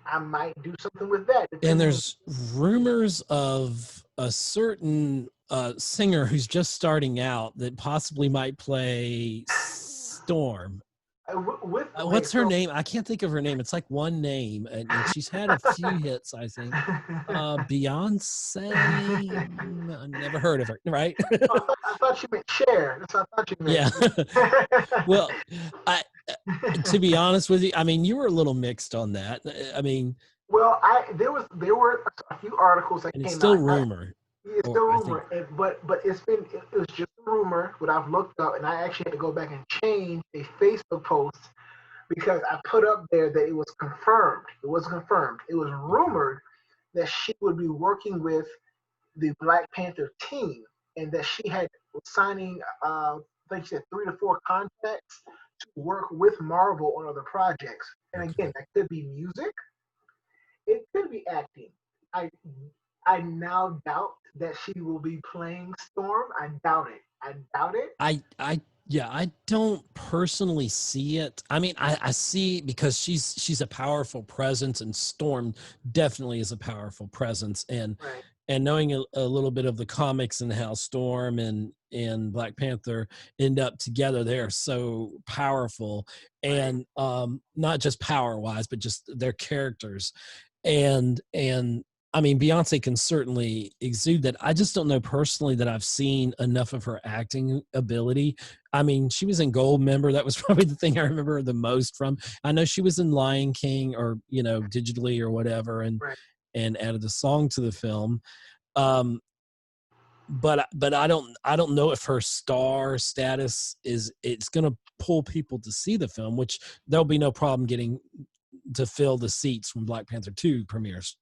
I might do something with that, depending on there's rumors of a certain singer who's just starting out that possibly might play Storm. with. Okay, What's her so name? I can't think of her name. It's like one name, and she's had a few hits, I think. Beyonce. I never heard of her, right? I thought you meant share. That's what I thought you Yeah. meant. Well, I to be honest with you, I mean, you were a little mixed on that. I mean, Well, there were a few articles that and it's came still out. rumor, It's or still I think, rumor, but it was just a rumor. What I've looked up, and I actually had to go back and change a Facebook post because I put up there that it was confirmed. It wasn't confirmed. It was rumored that she would be working with the Black Panther team, and that she had was signing, I think she said 3 to 4 contracts to work with Marvel on other projects. And okay. again, that could be music, it could be acting. I I now doubt that she will be playing Storm. I doubt it. I doubt it. Yeah, I don't personally see it. I mean, I see, because she's a powerful presence, and Storm definitely is a powerful presence, Right. and knowing a little bit of the comics and how Storm and Black Panther end up together, they are so powerful, Right. and not just power wise, but just their characters, and I mean, Beyonce can certainly exude that. I just don't know personally that I've seen enough of her acting ability. I mean, she was in Goldmember. That was probably the thing I remember her the most from. I know she was in Lion King, or digitally or whatever, Right. and added a song to the film. Um, but I don't know if her star status it's going to pull people to see the film, which there'll be no problem getting to fill the seats when Black Panther 2 premieres,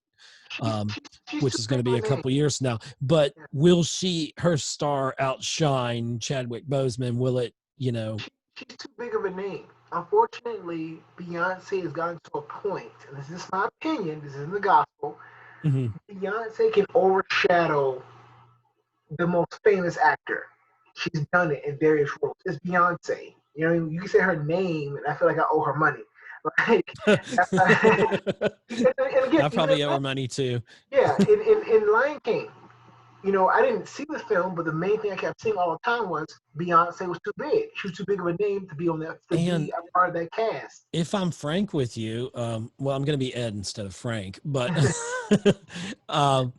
She's um, she's, she's which too is going big to of be a a name. couple years now. But Yeah. will her star outshine Chadwick Boseman? Will it, She's too big of a name unfortunately, Beyonce has gotten to a point, and this is my opinion, this is in the gospel. Mhm. Beyonce can overshadow the most famous actor. She's done it in various roles. It's Beyonce. You know, you can say her name, and I feel like I owe her money. Like, and again, I even in, probably owe her money too. yeah, in Lion King, you know, I didn't see the film, but the main thing I kept seeing all the time was Beyonce was too big. She was too big of a name to be on that, to And be a part of that cast. if I'm frank with you, well, I'm going to be Ed instead of Frank, but um,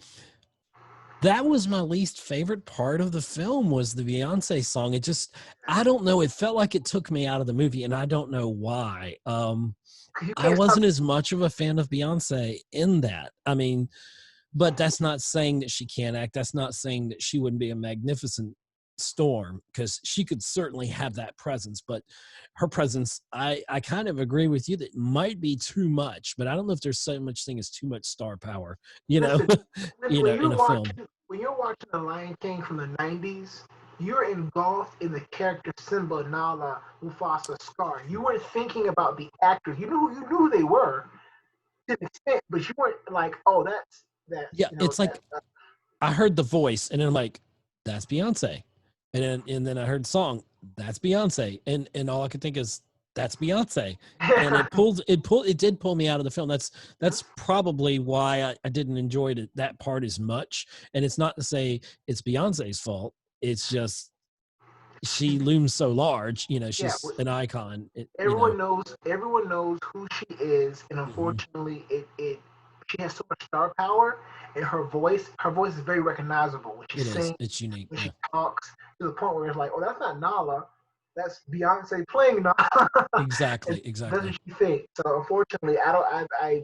that was my least favorite part of the film was the Beyonce song. It just, I don't know. It felt like it took me out of the movie, and I don't know why. You I can't stop. wasn't as much of a fan of Beyonce in that. I mean, but that's not saying that she can't act. That's not saying that she wouldn't be a magnificent storm, because she could certainly have that presence. But her presence, I kind of agree with you that might be too much. But I don't know if there's so much thing as too much star power, Listen, when in you're a film. watching The Lion King from the '90s, you're engulfed in the character Simba, Nala, Mufasa, Scar. You weren't thinking about the actors. You knew who they were to an extent, but you weren't like, oh, that's Yeah, you know it's like I heard the voice, and then I'm like, that's Beyonce, and then I heard the song, that's Beyonce, and all I could think is that's Beyonce, and it did pull me out of the film. That's probably why I didn't enjoy that part as much. And it's not to say it's Beyonce's fault. It's just she looms so large. yeah. She's an icon. Everyone knows who she is, and Mhm. unfortunately, it she has so much star power, and her voice is very recognizable when she It is. sings, It's unique. when Yeah. she talks, to the point where it's like, oh, that's not Nala, that's Beyonce playing Nala. And Exactly. that's what Exactly. she thinks. So unfortunately, I don't. I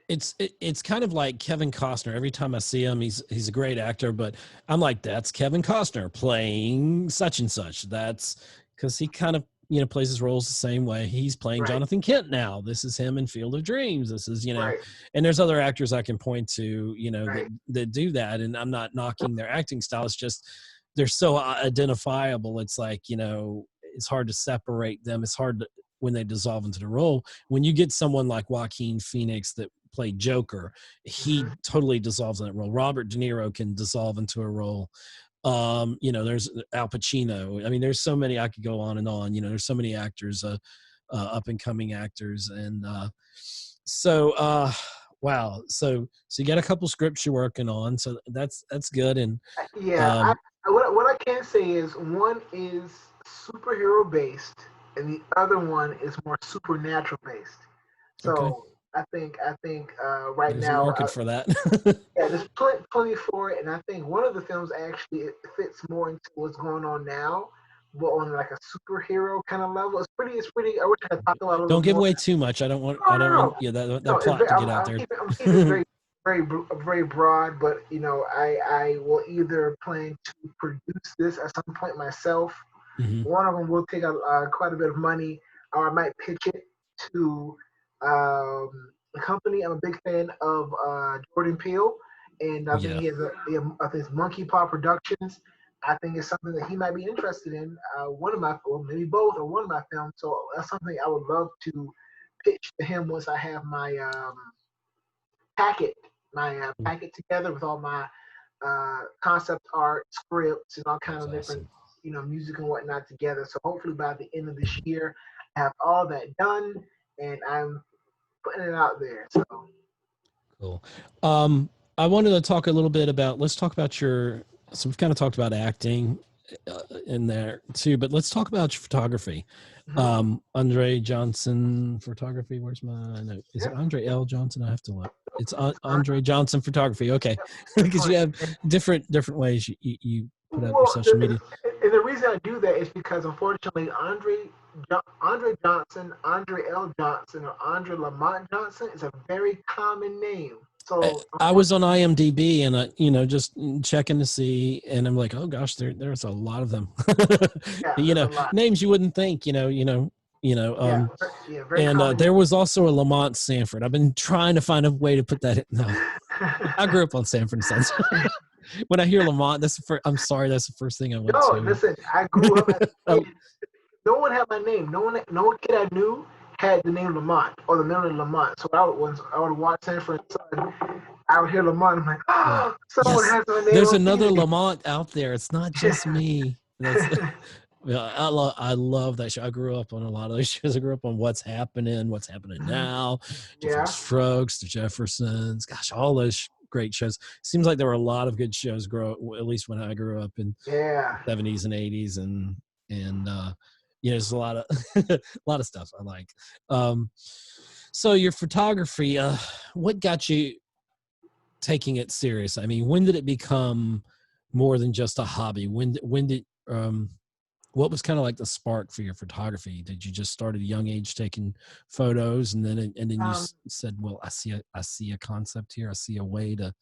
It's kind of like Kevin Costner. Every time I see him, he's a great actor, but I'm like, that's Kevin Costner playing such and such. That's because he kind of plays his roles the same way. He's playing right, Jonathan Kent now. This is him in Field of Dreams. This is right, and there's other actors I can point to that right. do that, and I'm not knocking their acting style. It's just they're so identifiable. It's like it's hard to separate them. It's hard to, when they dissolve into the role. When you get someone like Joaquin Phoenix that played Joker, he Hmm. totally dissolves in that role. Robert De Niro can dissolve into a role. There's Al Pacino. I mean, there's so many. I could go on and on. There's so many actors, up and coming actors, and so wow. So you got a couple scripts you're working on, so that's good. And Yeah, um, what I can say is one is superhero based, and the other one is more supernatural based. okay, So I think right there's a now, market for that. yeah, there's plenty for it, and I think one of the films actually it fits more into what's going on now, but on like a superhero kind of level. It's pretty. I wish I could talk about it a little Don't give more. away too much. No, I no, don't no. want that No, plot to get out I'm there. keeping it very broad, but I will either plan to produce this at some point myself. Mhm. One of them will take quite a bit of money, or I might pitch it to a company. I'm a big fan of Jordan Peele, and I think Yeah. I think it's Monkey Paw Productions. I think it's something that he might be interested in. One of my, well, maybe both, or one of my films. So that's something I would love to pitch to him once I have my packet, packet together with all my concept art, scripts, and all kind That's of different, awesome. music and whatnot together. So hopefully by the end of this year, I have all that done, and I'm putting it out there. So Cool. Um, I wanted to talk a little bit about. Let's talk about your. So we've kind of talked about acting in there too, but let's talk about your photography. mhm, Andre Johnson photography. Where's my note? Is yeah, it Andre L. Johnson? I have to look. It's it's fine. Andre Johnson photography. Okay, Yep, it's because fine. you have different ways you put up your Well, social media. and the reason I do that is because unfortunately, Andre Johnson, Andre L. Johnson, or Andre Lamont Johnson is a very common name. So I was on IMDb and just checking to see, and I'm like, oh gosh, there's a lot of them. yeah, there's a lot. Names you wouldn't think. Yeah, yeah, very And common there was also a Lamont Sanford. I've been trying to find a way to put that in. No, I name. grew up on Sanford and Sons. When I hear Lamont, I'm sorry, that's the first thing I went No, to. listen, I grew up at the Oh, age. no one had my name. No kid I knew had the name Lamont or the middle name Lamont. So I would watch Sanford and Son. I would hear Lamont. I'm like, Right. oh, someone Yes. has my name There's on another TV. Lamont out there. It's not just me. That's yeah, I love that show. I grew up on a lot of those shows. I grew up on What's Happening Now, Different Yeah, Strokes, The Jeffersons. Gosh, all those great shows. Seems like there were a lot of good shows at least when I grew up in yeah. the 70s and 80s, and there's a lot of a lot of stuff I like. So your photography, what got you taking it serious? I mean, when did it become more than just a hobby? When did what was kind of like the spark for your photography? Did you just start at a young age taking photos, and then you said, "Well, I see a concept here. I see a way to."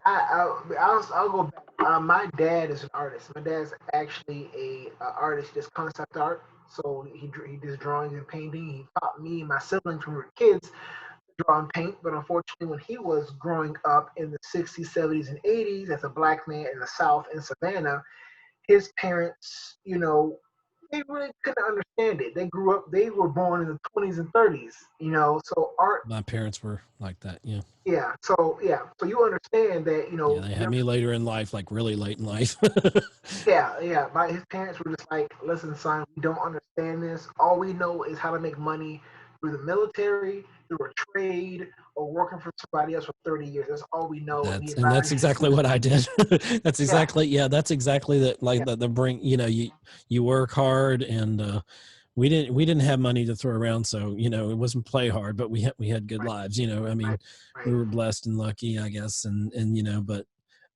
I'll go back. My dad is an artist. My dad's actually a artist. He does concept art. So he does drawing and painting. He taught me and my siblings when we were kids to draw and paint. But unfortunately, when he was growing up in the 60s, 70s, and 80s as a black man in the South in Savannah, his parents, they really couldn't understand it. They were born in the 20s and 30s, so art, My parents were like that. Yeah. so you understand that, Yeah, they had me later in life, like really late in life. yeah. His parents were just like, listen, son, we don't understand this. All we know is how to make money through the military, through a trade, or working for somebody else for 30 years. That's all we know. That's exactly what I did. That's exactly that. Like Yeah. the bring, you work hard, and we didn't have money to throw around, so it wasn't play hard, but we had good lives. I mean, Right. we were blessed and lucky, I guess, and but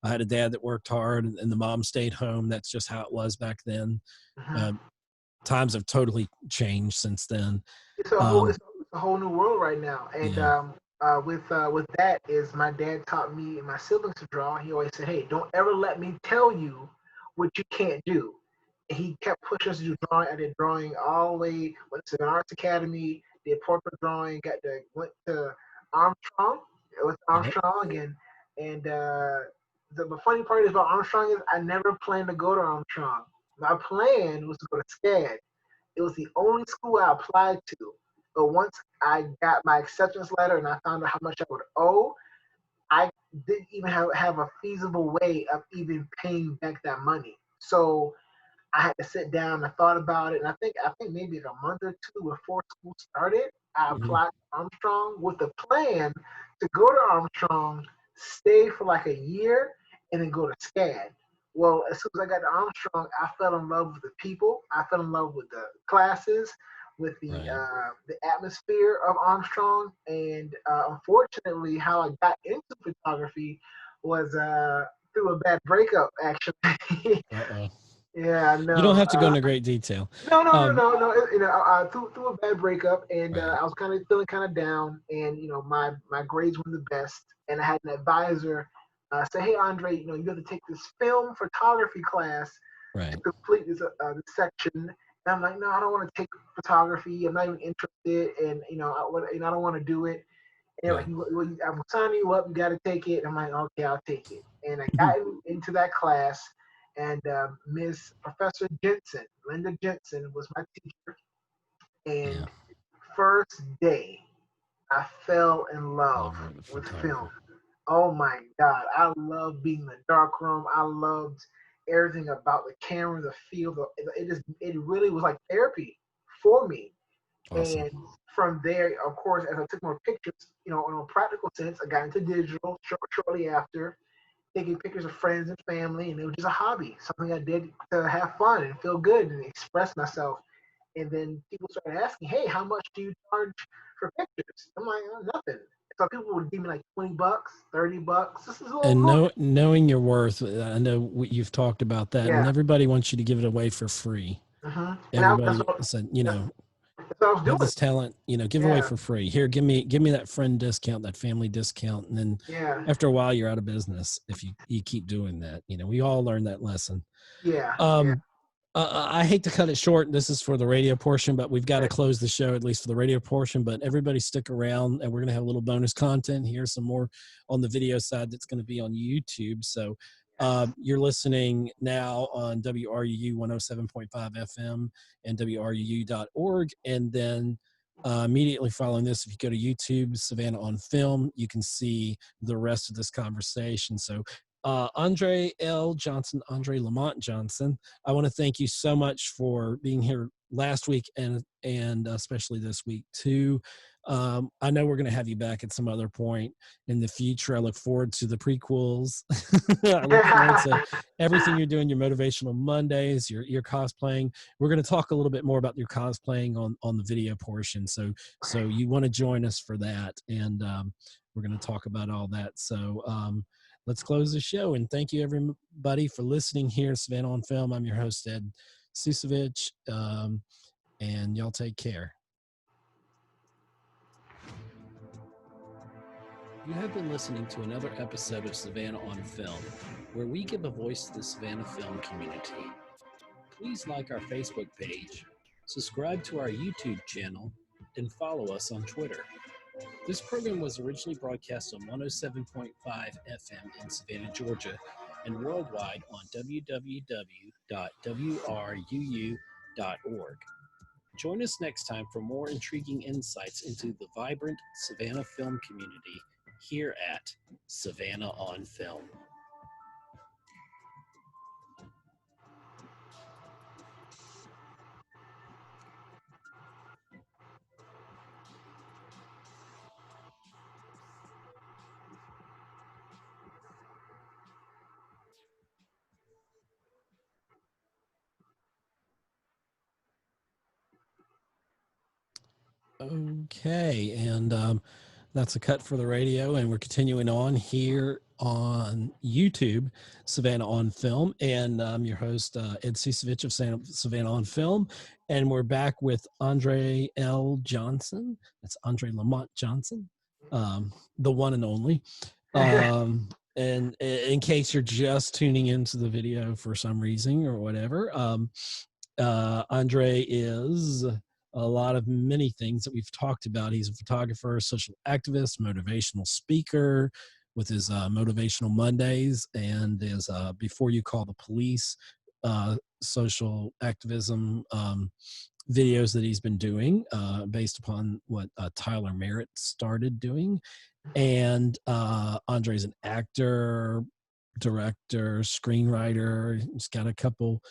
I had a dad that worked hard, and the mom stayed home. That's just how it was back then. Mhm. Times have totally changed since then. It's a whole new world right now. And Yeah. with that is my dad taught me and my siblings to draw. He always said, "Hey, don't ever let me tell you what you can't do." And he kept pushing us to do drawing. I did drawing all the way. Went to an arts academy. Did portrait drawing. Went to Armstrong. With Armstrong again. And the funny part is about Armstrong is I never planned to go to Armstrong. My plan was to go to SCAD. It was the only school I applied to. But once I got my acceptance letter and I found out how much I would owe, I didn't even have a feasible way of even paying back that money. So I had to sit down and thought about it. And I think maybe a month or two before school started, I Mhm. applied to Armstrong with the plan to go to Armstrong, stay for like a year, and then go to SCAD. Well, as soon as I got to Armstrong, I fell in love with the people. I fell in love with the classes, with Right. the atmosphere of Armstrong, and unfortunately, how I got into photography was through a bad breakup. Actually, Uh-oh. yeah, You don't no. have to go into great detail. No. Through a bad breakup, and Right. I was kind of feeling kind of down, and my grades weren't the best, and I had an advisor say, "Hey, Andre, you have to take this film photography class to Right. complete this section." And I'm like, "No, I don't want to take photography. I'm not even interested, and I don't want to do it." And they're like, Right. "I'm signing you up. You got to take it." And I'm like, "Okay, I'll take it." And I got into that class, and Miss Professor Jensen, Linda Jensen, was my teacher. Yeah. And first day, I fell in love Love the with photography. film. Oh my God, I loved being in the dark room. I loved everything about the camera, the feel. It really was like therapy for me. Awesome. And from there, of course, as I took more pictures, in a practical sense, I got into digital shortly after, taking pictures of friends and family, and it was just a hobby, something I did to have fun and feel good and express myself. And then people started asking, "Hey, how much do you charge for pictures?" I'm like, "Oh, nothing." So people would give me like $20, $30. This is a little, And little knowing your worth, I know you've talked about that, and yeah. everybody wants you to give it away for free. And Everybody said, that's what I was you have doing. this talent, give it away Yeah, for free. Here, give me that friend discount, that family discount, and then yeah, after a while, you're out of business if you keep doing that. We all learned that lesson. yeah. Um, I hate to cut it short. This is for the radio portion, but we've got to Right. close the show, at least for the radio portion. But everybody stick around, and we're going to have a little bonus content here, some more on the video side that's going to be on YouTube. So You're listening now on WRUU 107.5 FM and WRUU.org. And then immediately following this, if you go to YouTube, Savannah on Film, you can see the rest of this conversation. So Andre L. Johnson, Andre Lamont Johnson, I want to thank you so much for being here last week and especially this week too. I know we're going to have you back at some other point in the future. I look forward to the prequels. I look forward to everything you're doing, your motivational Mondays, your cosplaying. We're going to talk a little bit more about your cosplaying on the video portion. So you want to join us for that. And we're going to talk about all that. So let's close the show. And thank you everybody for listening here at Savannah on Film. I'm your host, Ed Ciucevich. And y'all take care. You have been listening to another episode of Savannah on Film, where we give a voice to the Savannah film community. Please like our Facebook page, subscribe to our YouTube channel, and follow us on Twitter. This program was originally broadcast on 107.5 FM in Savannah, Georgia, and worldwide on www.wruu.org. Join us next time for more intriguing insights into the vibrant Savannah film community here at Savannah on Film. Okay, and that's a cut for the radio, and we're continuing on here on YouTube, Savannah on Film, and I'm your host, Ed Ciucevich of Savannah on Film, and we're back with Andre L. Johnson. That's Andre Lamont Johnson, the one and only. And in case you're just tuning into the video for some reason or whatever, Andre is a lot of many things that we've talked about. He's a photographer, social activist, motivational speaker with his Motivational Mondays and his Before You Call the Police social activism videos that he's been doing based upon what Tyler Merritt started doing. And Andre's an actor, director, screenwriter. He's got a couple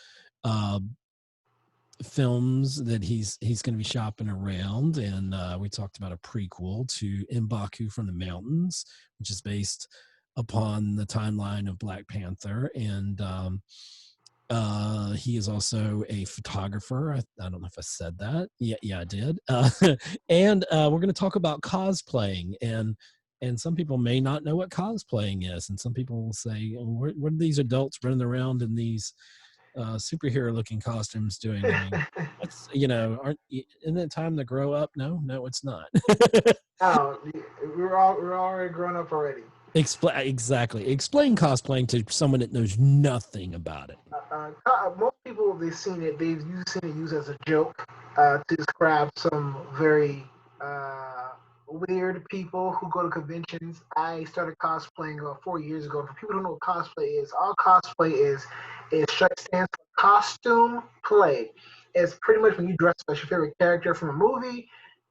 films that he's going to be shopping around, and we talked about a prequel to M'Baku from the Mountains, which is based upon the timeline of Black Panther. And he is also a photographer. I don't know if I said that. Yeah, I did. And we're going to talk about cosplaying, and some people may not know what cosplaying is, and some people will say, what are these adults running around in these superhero looking costumes doing? I mean, what's, isn't it time to grow up? No, it's not. No, we're already grown up already. Exactly. Explain cosplaying to someone that knows nothing about it. Most people, they've seen it used as a joke to describe some very weird people who go to conventions. I started cosplaying 4 years ago. For people who know what cosplay is, all cosplay is stands for costume play. It's pretty much when you dress as your favorite character from a movie,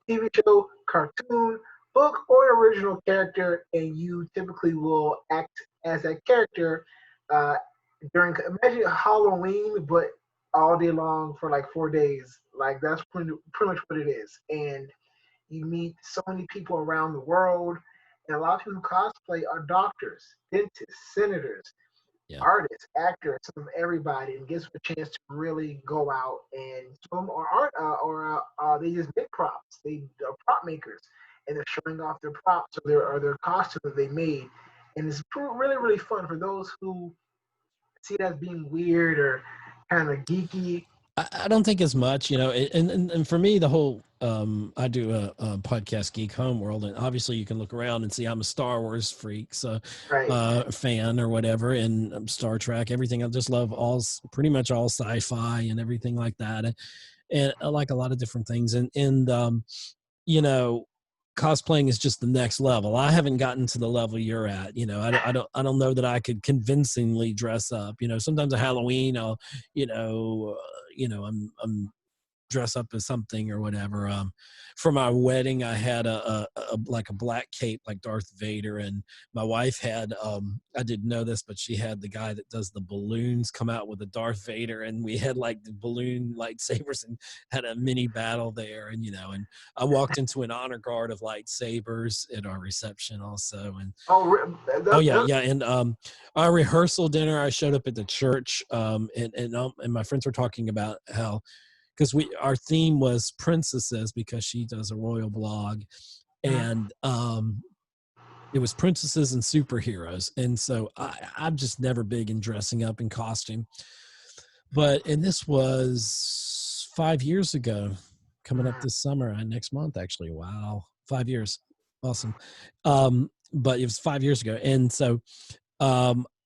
TV show, cartoon, book, or original character, and you typically will act as that character during, imagine Halloween, but all day long for like 4 days. Like that's pretty much what it is. And you meet so many people around the world, and a lot of people who cosplay are doctors, dentists, senators, artists, actors, some of everybody, and gives them a chance to really go out and some are they just make props. They are prop makers, and they're showing off their props or their costumes that they made, and it's really, really fun for those who see it as being weird or kind of geeky. I don't think as much, and for me, the whole, I do a podcast, Geek Homeworld, and obviously you can look around and see I'm a Star Wars freak, so fan or whatever, and Star Trek, everything. I just love pretty much all sci-fi and everything like that. And I like a lot of different things. And cosplaying is just the next level. I haven't gotten to the level you're at. You know, I don't know that I could convincingly dress up. You know, sometimes at Halloween, I'll, I'm dress up as something or whatever. For my wedding, I had a like a black cape like Darth Vader, and my wife had I didn't know this, but she had the guy that does the balloons come out with a Darth Vader, and we had like the balloon lightsabers and had a mini battle there, and and I walked into an honor guard of lightsabers at our reception also, and oh yeah, and our rehearsal dinner, I showed up at the church, and my friends were talking about how, because our theme was princesses, because she does a royal blog, and it was princesses and superheroes, and so I'm just never big in dressing up in costume, and this was 5 years ago, coming up this summer, next month actually. Wow, 5 years, awesome. But it was 5 years ago, and so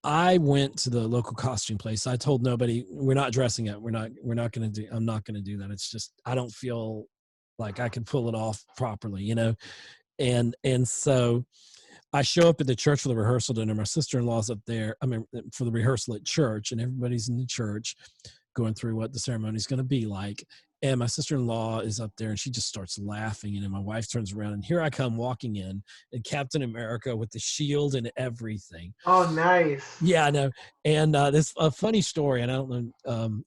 I went to the local costume place. I told nobody, we're not dressing up. I'm not going to do that. It's just, I don't feel like I can pull it off properly, And so I show up at the church for the rehearsal dinner. My sister-in-law's up there. I mean, for the rehearsal at church, and everybody's in the church going through what the ceremony is going to be like. And my sister-in-law is up there, and she just starts laughing. And then my wife turns around, and here I come walking in Captain America with the shield and everything. Oh, nice. Yeah, I know. And this a funny story, and I don't know,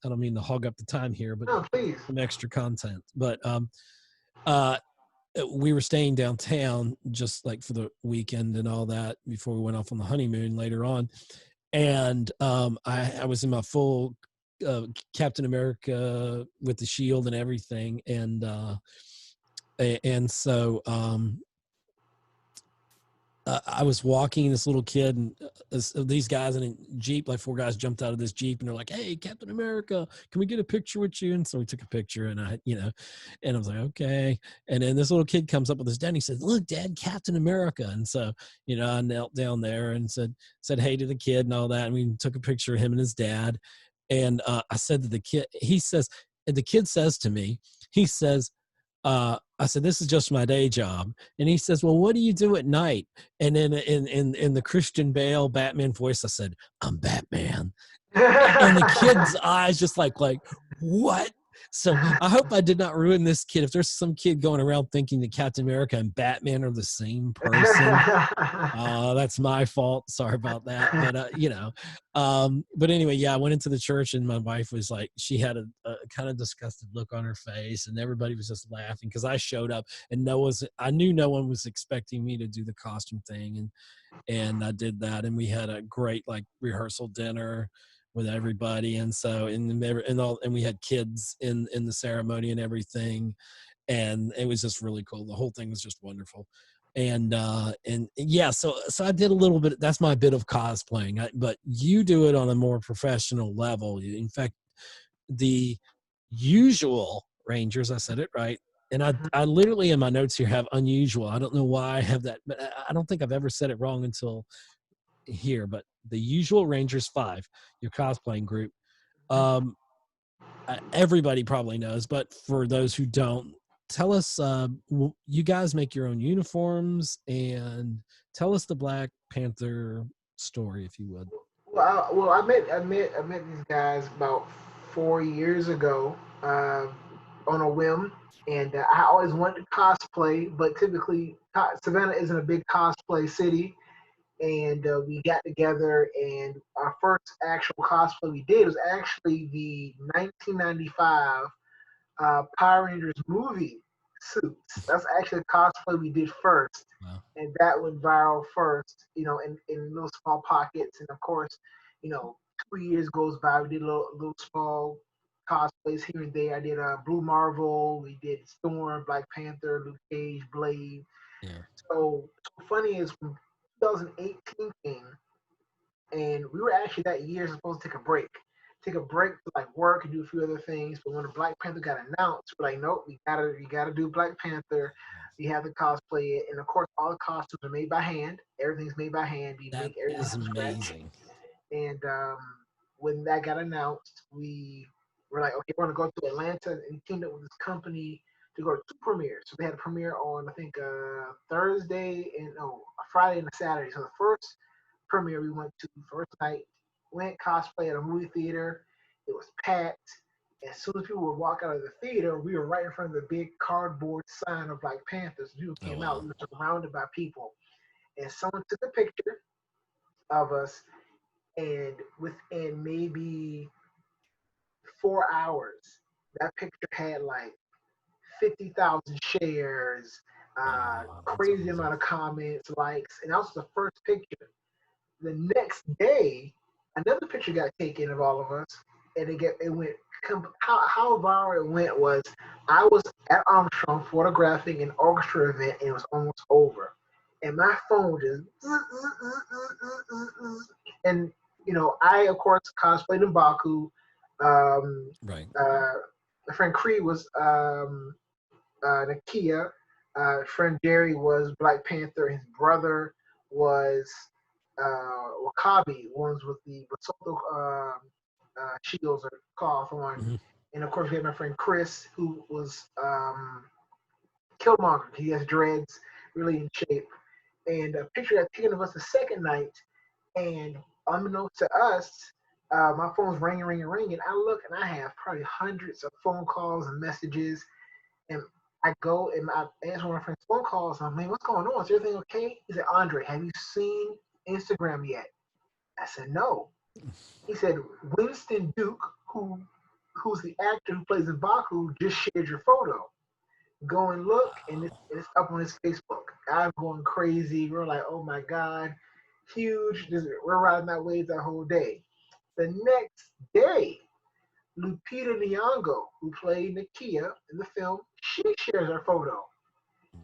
I don't mean to hog up the time here, but please, some extra content. But we were staying downtown just like for the weekend and all that before we went off on the honeymoon later on. And I was in my full Captain America with the shield and everything. And so I was walking, this little kid, and these guys in a Jeep, like 4 guys jumped out of this Jeep, and they're like, "Hey, Captain America, can we get a picture with you?" And so we took a picture, and and I was like, "Okay." And then this little kid comes up with his dad, and he said, "Look, Dad, Captain America." And so, I knelt down there and said hey to the kid and all that, and we took a picture of him and his dad. And I said to the kid, and the kid says to me, he says, I said, "This is just my day job." And he says, "Well, what do you do at night?" And then in the Christian Bale Batman voice, I said, "I'm Batman." And the kid's eyes just like, what? So I hope I did not ruin this kid. If there's some kid going around thinking that Captain America and Batman are the same person, that's my fault. Sorry about that. But, but anyway, yeah, I went into the church, and my wife was like, she had a kind of disgusted look on her face, and everybody was just laughing because I showed up, and I knew no one was expecting me to do the costume thing. And I did that, and we had a great rehearsal dinner with everybody, and so and we had kids in the ceremony and everything, and it was just really cool. The whole thing was just wonderful. And yeah, so I did a little bit. That's my bit of cosplaying, but you do it on a more professional level. In fact, the usual Rangers, I said it right. And I literally in my notes here have unusual. I don't know why I have that, but I don't think I've ever said it wrong until here. But the usual Rangers 5, your cosplaying group, everybody probably knows, but for those who don't, tell us, you guys make your own uniforms, and tell us the Black Panther story, if you would. Well, I met these guys about 4 years ago on a whim, and I always wanted to cosplay, but typically Savannah isn't a big cosplay city, and we got together, and our first actual cosplay we did was actually the 1995 Power Rangers movie suits. That's actually a cosplay we did first. Wow. And that went viral first, in little small pockets. And of course, 2 years goes by, we did little small cosplays here and there. I did Blue Marvel, we did Storm, Black Panther, Luke Cage, Blade. Yeah. So funny is when 2018 came, and we were actually that year supposed to take a break to work and do a few other things. But when the Black Panther got announced, we're like, nope, we gotta do Black Panther. We have to cosplay it, and of course, all the costumes are made by hand. Everything's made by hand. We That make everything is from scratch. amazing. And when that got announced, we were like, okay, we're gonna go to Atlanta and team up with this company to go to two premieres. So they had a premiere on, I think, Thursday and no, a Friday and a Saturday. So the first premiere we went to, first night, went cosplay at a movie theater. It was packed. As soon as people would walk out of the theater, we were right in front of the big cardboard sign of Black Panthers. People Oh, came wow. out, we were surrounded by people. And someone took a picture of us, and within maybe 4 hours, that picture had like 50,000 shares, Wow, that's crazy amazing. amount of comments, likes, and that was the first picture. The next day, another picture got taken of all of us, and it went. How viral it went was, I was at Armstrong photographing an orchestra event, and it was almost over, and my phone just and I of course cosplayed in Baku. Um, Right. my friend Cree was Nakia. Friend Jerry was Black Panther. His brother was Wakabi, ones with the Basotho shields or cloth on. Mhm. And of course, we had my friend Chris, who was Killmonger. He has dreads, really in shape. And a picture got taken of us the second night, and unbeknownst to us, my phone's ringing, ringing, ringing. I look and I have probably hundreds of phone calls and messages, and I go and I answer one of my friend's phone calls. And I'm like, what's going on? Is everything okay? He said, Andre, have you seen Instagram yet? I said, no. He said, Winston Duke, who's the actor who plays in Baku, just shared your photo. Go and look, and it's up on his Facebook. I'm going crazy. We're like, oh my God, huge. We're riding that wave that whole day. The next day, Lupita Nyong'o, who played Nakia in the film, she shares her photo.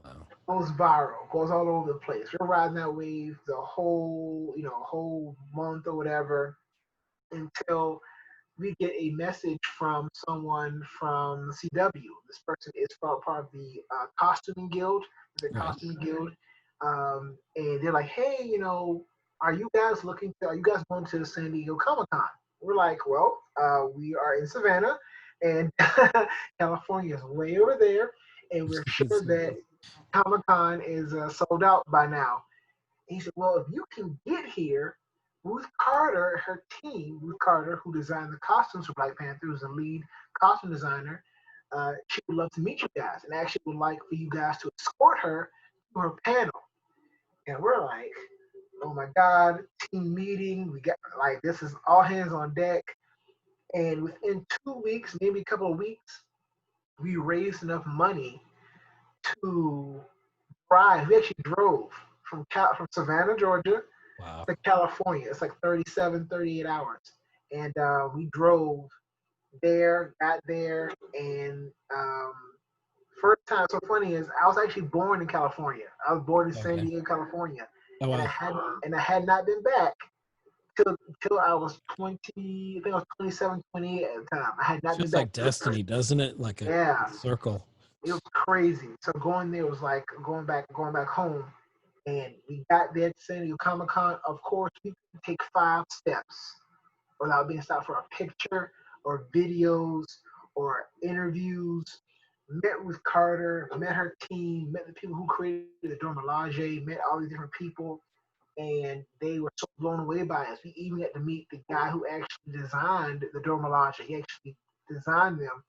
Wow. Goes viral, goes all over the place. We're riding that wave the whole month or whatever, until we get a message from someone from CW. This person is part of the costuming guild, the Right. costuming guild, and they're like, "Hey, are you guys are you guys going to the San Diego Comic Con?" We're like, "Well, we are in Savannah, and California is way over there, and we're sure that Comic Con is sold out by now." He said, well, if you can get here, Ruth Carter, her team, Ruth Carter, who designed the costumes for Black Panther, who's the lead costume designer, she would love to meet you guys and actually would like for you guys to escort her to her panel. And we're like, oh my God, team meeting. We got like, this is all hands on deck. And within 2 weeks, maybe a couple of weeks, we raised enough money to drive. We actually drove from Savannah, Georgia, Wow. to California. It's like 37, 38 hours. And we drove there, got there, and first time, so funny is I was actually born in California. I was born in San Okay. Diego, California. Oh, And wow. I had not been back till I was 20, I think I was 27, 28 at the time. I had not been Feels back. like destiny, doesn't it? Like a Yeah, circle. it was crazy. So going there was like going back home. And we got there to San Diego Comic Con. Of course, we could take 5 steps without being stopped for a picture or videos or interviews. Met with Carter, met her team, met the people who created the Dormelage, met all these different people, and they were so blown away by us. We even got to meet the guy who actually designed the Dormelage. He actually designed them,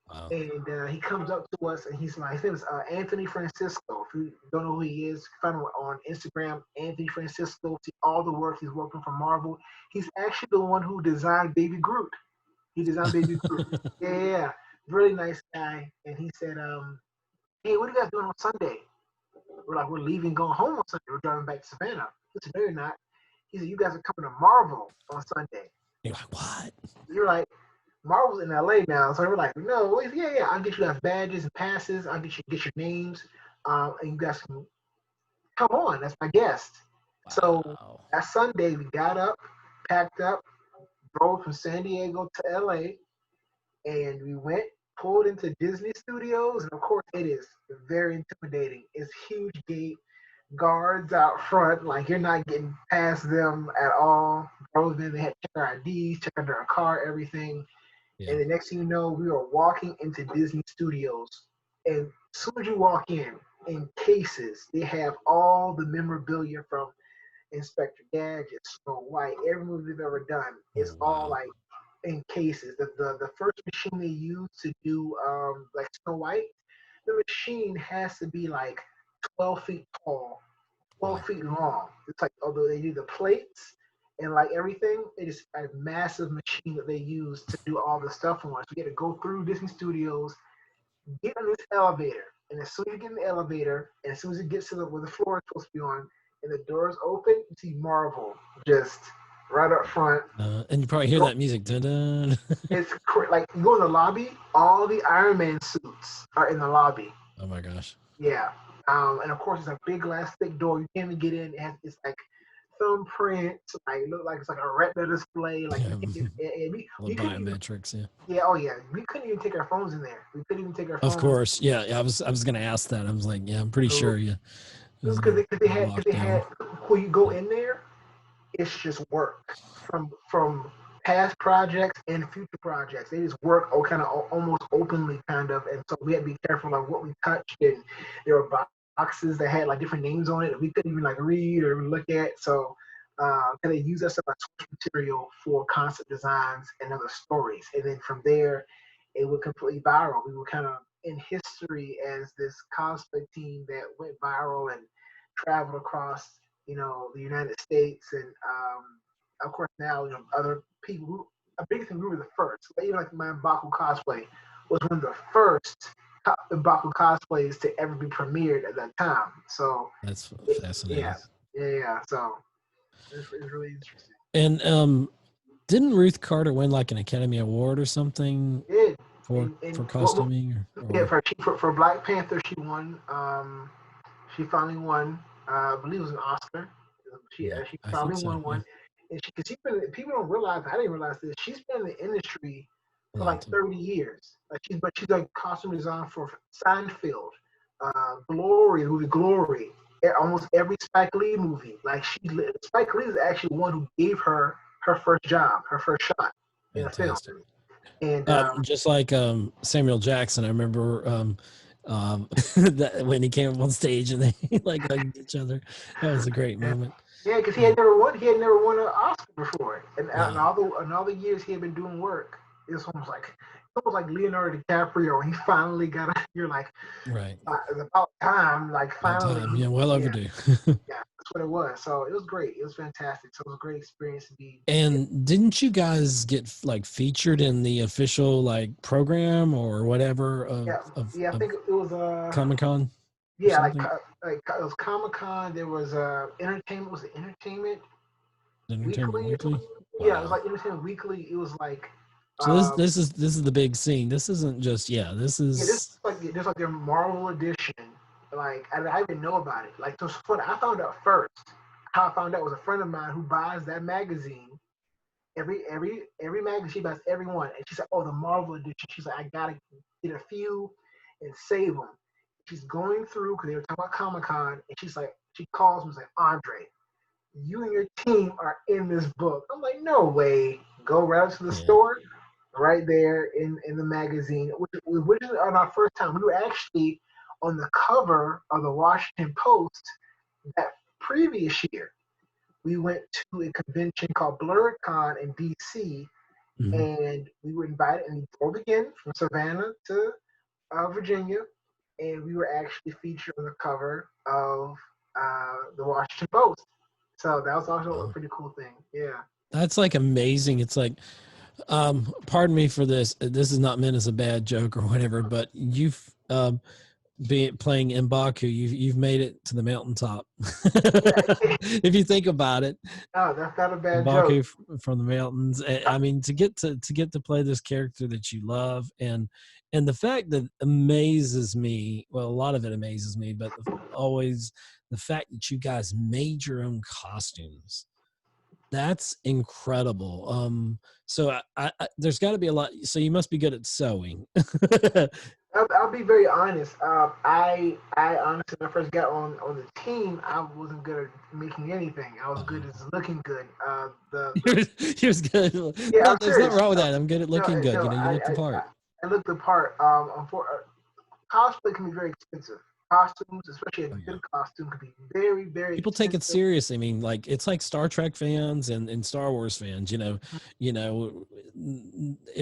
Wow. and he comes up to us and he's like, his name is Anthony Francisco. If you don't know who he is, find him on Instagram, Anthony Francisco. See all the work he's working for Marvel. He's actually the one who designed Baby Groot. He designed Baby Groot. Yeah, really nice guy. And he said, hey, what are you guys doing on Sunday? We're like, we're leaving, going home on Sunday. We're driving back to Savannah. He said, no, you're not. He said, you guys are coming to Marvel on Sunday. You're like, what? You're like, Marvel's in LA now, so we're like, no, yeah, I'll get you guys badges and passes. I'll get your names, and you guys can come on. That's my guest. So Wow. that Sunday, we got up, packed up, drove from San Diego to LA, and we went, pulled into Disney Studios, and of course, it is very intimidating. It's huge gate, guards out front, like you're not getting past them at all. Drove in, they had to check our IDs, check under our car, everything. Yeah. And the next thing you know, we were walking into Disney Studios. And as soon as you walk in cases, they have all the memorabilia from Inspector Gadget, Snow White, every movie they've ever done. It's all Wow. like in cases. The first machine they used to do like Snow White, the machine has to be like 12 feet tall, 12 Wow. feet long. It's like, although they do the plates and like everything, it is a massive machine that they use to do all the stuff on. So you get to go through Disney Studios, get in this elevator, and as soon as you get in the elevator, and as soon as it gets to where the floor is supposed to be on, and the doors open, you see Marvel just right up front. And you probably hear that music. Dun, dun. It's like you go in the lobby, all the Iron Man suits are in the lobby. Oh my gosh. Yeah. And of course, it's a big glass thick door. You can't even get in. It's like thumbprints. Like it look like it's like a retina display. Like Yeah. you can't get. And All the we couldn't even. biometrics. Yeah. Yeah. Oh yeah. We couldn't even take our phones in there. We couldn't even take our Of phones. course. Yeah. I was going to ask that. I was like, yeah, I'm pretty So, sure. Yeah. It was because locked they down. had when you go in there, it's just work from past projects and future projects. They just work kind of almost openly, kind of, and so we had to be careful of what we touched. And there were boxes that had like different names on it that we couldn't even like read or look at. So they use us as a source material for concept designs and other stories. And then from there, it would completely viral. We were kind of in history as this cosplay team that went viral and traveled across, the United States, and of course now, other people. A big thing, we were the first. Even like my Mbaku cosplay was one of the first Mbaku cosplays to ever be premiered at that time. So That's yeah, fascinating. yeah. So it's really interesting. And didn't Ruth Carter win like an Academy Award or something It did. for And costuming yeah, or for Black Panther, she won. She finally won. I believe it was an Oscar. yeah, She I think finally so. won Yeah. one, and people don't realize. I didn't realize this. She's been in the industry A for long like time. 30 years. She's like costume design for Seinfeld, Glory, the movie Glory, almost every Spike Lee movie. Like Spike Lee is actually one who gave her her first job, her first shot in a film. Fantastic. And Just like Samuel Jackson, I remember that when he came up on stage and they like hugged each other. That was a great moment. yeah, because he had never won. He had never won an Oscar before, and Wow. in all the years he had been doing work, it's almost like Leonardo DiCaprio. He finally got. You're like, Right. it's about time. Like About finally, time. Yeah, well yeah, overdue. that's what it was. So it was great. It was fantastic. So it was a great experience to be. And didn't you guys get like featured in the official like program or whatever Yeah, I of think it was Comic Con or yeah, something? like it was Comic Con. There was entertainment. Was it Entertainment Entertainment Weekly or Weekly? something? Yeah, it was Wow. like Entertainment Weekly. It was like So um, this is the big scene. This isn't just this yeah, this is is like there's like their Marvel edition. Like I didn't know about it. Like so it's funny. I found out first. How I found out was a friend of mine who buys that magazine. Every magazine she buys every one, and she said, "Oh, the Marvel edition." She's like, "I gotta get a few and save them." She's going through because they were talking about Comic Con, and she's like, she calls me and like, "Andre, you and your team are in this book." I'm like, "No way!" Go right to the yeah. store, right there in the magazine, which is on our first time. We were actually on the cover of the Washington Post that previous year. We went to a convention called BlurredCon in DC, Mhm. and we were invited, and we drove again from Savannah to Virginia, and we were actually featured on the cover of the Washington Post. So that was also a Wow. pretty cool thing. Yeah. That's like amazing. It's like pardon me for this. This is not meant as a bad joke or whatever, but you've playing M'Baku, you've made it to the mountaintop. Yeah. If you think about it, No, that's not a bad joke. M'Baku from the mountains. I mean, to get to play this character that you love, and the fact that amazes me. Well, a lot of it amazes me, but always the fact that you guys made your own costumes. That's incredible. So there's got to be a lot. So you must be good at sewing. I'll be very honest. I honestly, when I first got on the team, I wasn't good at making anything. I was good at looking good. He was good. Yeah, No, I'm there's nothing serious. wrong with that. I'm good at No, looking good. no, You look the part. I looked the part. cosplay can be very expensive. Costumes, especially a Oh, yeah. good costume, can be very, very People take it expensive. serious. I mean, like it's like Star Trek fans and Star Wars fans. It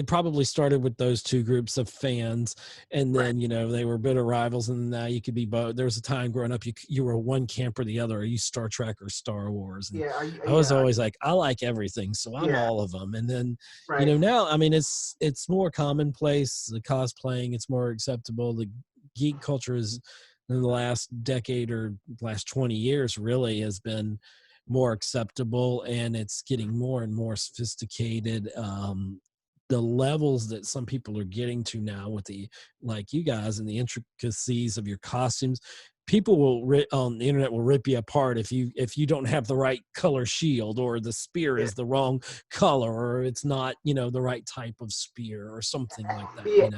probably started with those two groups of fans, and Right. then they were bitter rivals, and now you could be both. There was a time growing up you were one camp or the other. Are you Star Trek or Star Wars? And Yeah. I was always like, I like everything, so I'm Yeah. all of them. And then Right. now, I mean, it's more commonplace. The cosplaying, it's more acceptable. The geek culture is in the last decade or last 20 years really has been more acceptable, and it's getting more and more sophisticated. The levels that some people are getting to now with the, like you guys, and the intricacies of your costumes, people on the internet will rip you apart if you don't have the right color shield, or the spear Yeah. is the wrong color, or it's not the right type of spear or something like that. Yeah.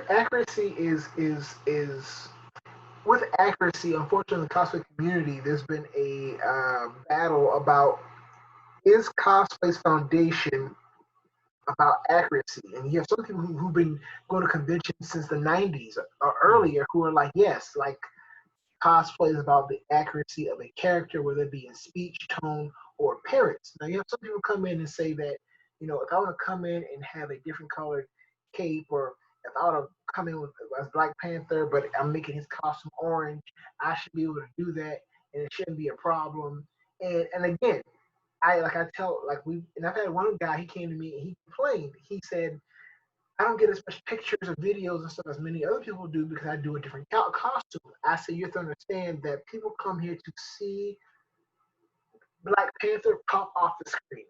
Accuracy is with accuracy. Unfortunately, in the cosplay community, there's been a battle about is cosplay's foundation about accuracy. And you have some people who've been going to conventions since the 90s or earlier who are like, yes, like cosplay is about the accuracy of a character, whether it be in speech, tone, or appearance. Now, you have some people come in and say that, if I want to come in and have a different colored cape, or if I want to come in as Black Panther, but I'm making his costume orange, I should be able to do that, and it shouldn't be a problem. And again, I've had one guy, he came to me and he complained. He said, I don't get as much pictures or videos and stuff as many other people do because I do a different costume. I say you have to understand that people come here to see Black Panther pop off the screen.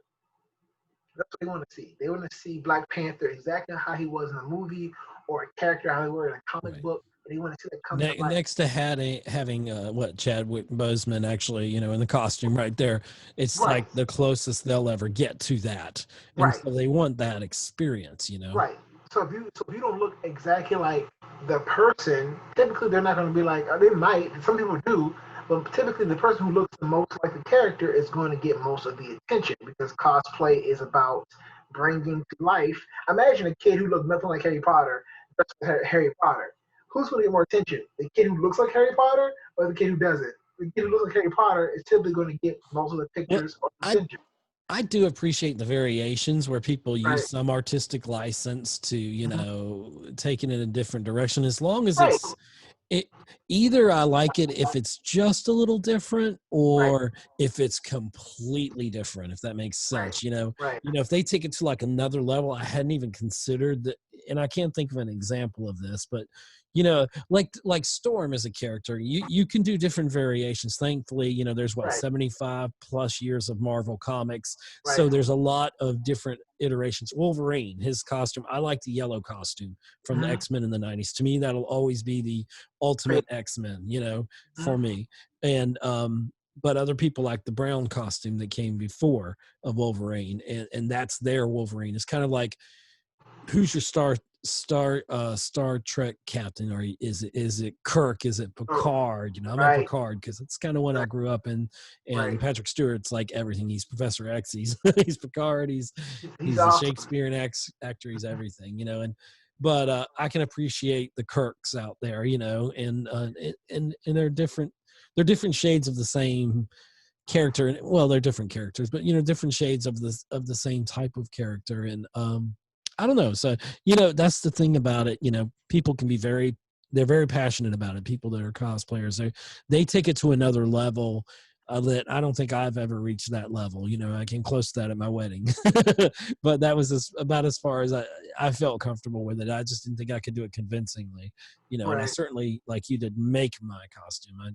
That's what they want to see. They want to see Black Panther exactly how he was in a movie, or a character how he was in a comic Right. book. And they want to see that come to life. Next to having what Chadwick Boseman actually, in the costume right there, it's Right. like the closest they'll ever get to that, and Right. so they want that experience. Right. So if you don't look exactly like the person, typically they're not going to be like, or they might. Some people do, but typically the person who looks the most like the character is going to get most of the attention, because cosplay is about bringing to life. Imagine a kid who looks nothing like Harry Potter versus Harry Potter. Who's going to get more attention? The kid who looks like Harry Potter, or the kid who doesn't? The kid who looks like Harry Potter is typically going to get most of the pictures or attention. I do appreciate the variations where people use Right. some artistic license to, take it in a different direction, as long as Right. either I like it if it's just a little different, or if it's completely different, if that makes sense. Right. If they take it to like another level, I hadn't even considered that, and I can't think of an example of this, but like Storm as a character, you can do different variations. Thankfully, there's Right. 75 plus years of Marvel comics, Right. so there's a lot of different iterations. Wolverine, his costume, I like the yellow costume from the X-Men in the 90s. To me, that'll always be the ultimate X-Men, for me. And but other people like the brown costume that came before of Wolverine, and that's their Wolverine. It's kind of like, who's your Star Trek captain? Or is it Kirk? Is it Picard? I'm a Picard because it's kind of what I grew up in. And Patrick Stewart's like everything. He's Professor X. He's Picard. He's awesome. a Shakespearean actor. He's everything. But I can appreciate the Kirks out there. And they're different. They're different shades of the same character. Well, they're different characters, but different shades of the same type of character. And I don't know. So, that's the thing about it. People can be they're very passionate about it. People that are cosplayers, they take it to another level that I don't think I've ever reached that level. I came close to that at my wedding, but that was about as far as I felt comfortable with it. I just didn't think I could do it convincingly, and I certainly, like you did, make my costume. I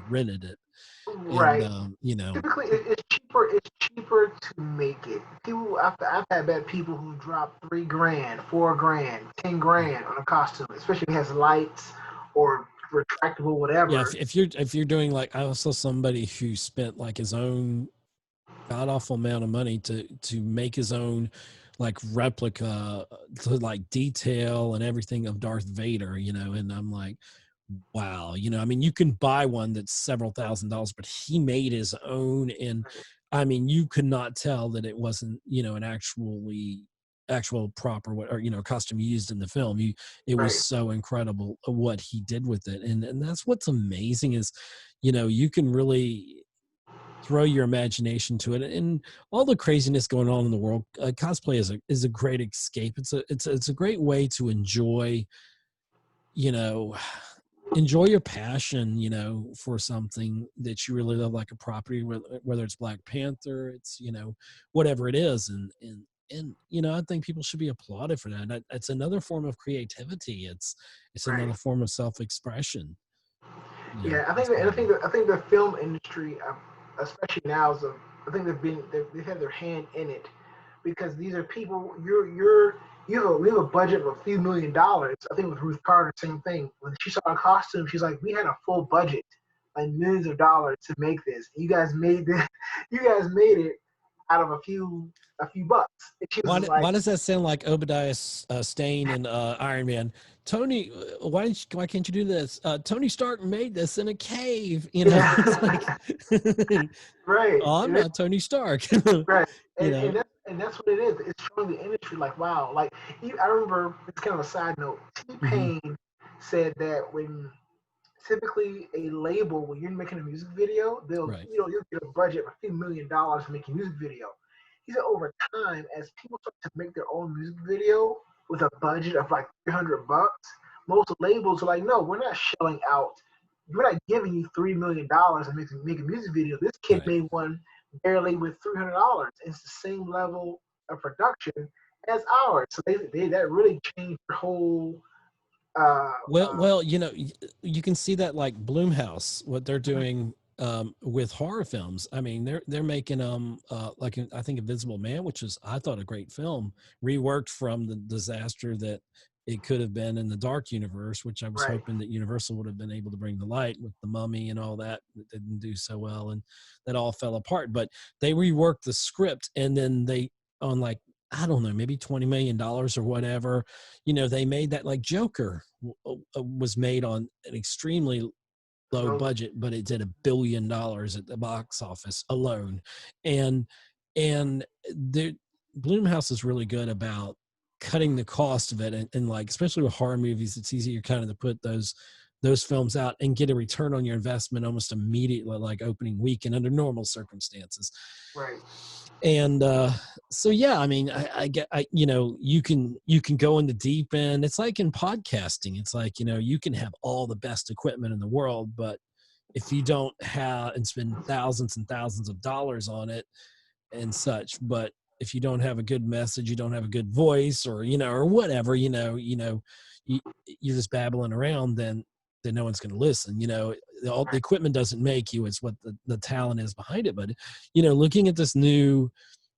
rented it. Right. And, typically it's cheaper. It's cheaper to make it. I've had people who drop $3,000, $4,000, $10,000 on a costume, especially if it has lights or retractable, whatever. Yeah, if you're doing, like, I saw somebody who spent like his own god awful amount of money to make his own like replica, to like detail and everything of Darth Vader, and I'm like, wow, I mean, you can buy one that's several $1,000s, but he made his own. And I mean, you could not tell that it wasn't, an actually actual proper or costume used in the film. It was Right. so incredible what he did with it, and that's what's amazing is, you can really throw your imagination to it, and all the craziness going on in the world. Cosplay is a great escape. It's a great way to enjoy enjoy your passion, for something that you really love, like a property, whether it's Black Panther, it's, whatever it is. And I think people should be applauded for that. It's another form of creativity. It's Right. another form of self-expression. Yeah, I think the film industry, especially now, I think they've had their hand in it, because these are people. We have a budget of a few $1,000,000. I think with Ruth Carter, same thing. When she saw a costume, she's like, "We had a full budget, like millions of dollars to make this. You guys made this. You guys made it out of a few bucks." And she was Why like, does that sound like Obadiah Stane and Iron Man? Tony, why can't you do this? Tony Stark made this in a cave. It's like, right. oh, I'm not Tony Stark. Right, you know, and that's what it is. It's showing the industry like, wow. Like, I remember, it's kind of a side note. T-Pain said that when typically a label, when you're making a music video, Right. you'll get a budget of a few $1,000,000 to make a music video. He said over time, as people start to make their own music video with a budget of like $300, most labels are like, no, we're not shelling out. We're not giving you $3 million to make a music video. This kid Right. made one barely with $300. It's the same level of production as ours. So they that really changed the whole. Well, you can see that, like Blumhouse, what they're doing with horror films. I mean, they're making like I think Invisible Man, which is, I thought, a great film, reworked from the disaster that it could have been in the Dark Universe, which I was Right. hoping that Universal would have been able to bring to light with The Mummy and all that. That didn't do so well, and that all fell apart. But they reworked the script, and then they, on, like, I don't know, maybe $20 million or whatever, they made that, like Joker was made on an extremely low budget, but it did $1 billion at the box office alone. And the Blumhouse is really good about cutting the cost of it, and like, especially with horror movies, it's easier kind of to put those films out and get a return on your investment almost immediately, like opening weekend under normal circumstances. Right. And so, yeah, I mean, I get, you can go in the deep end. It's like in podcasting. It's like, you can have all the best equipment in the world, but if you don't have and spend thousands and thousands of dollars on it and such, but if you don't have a good message, you don't have a good voice, or or whatever, you're just babbling around, then no one's going to listen. The equipment doesn't make you, it's what the talent is behind it. But looking at this new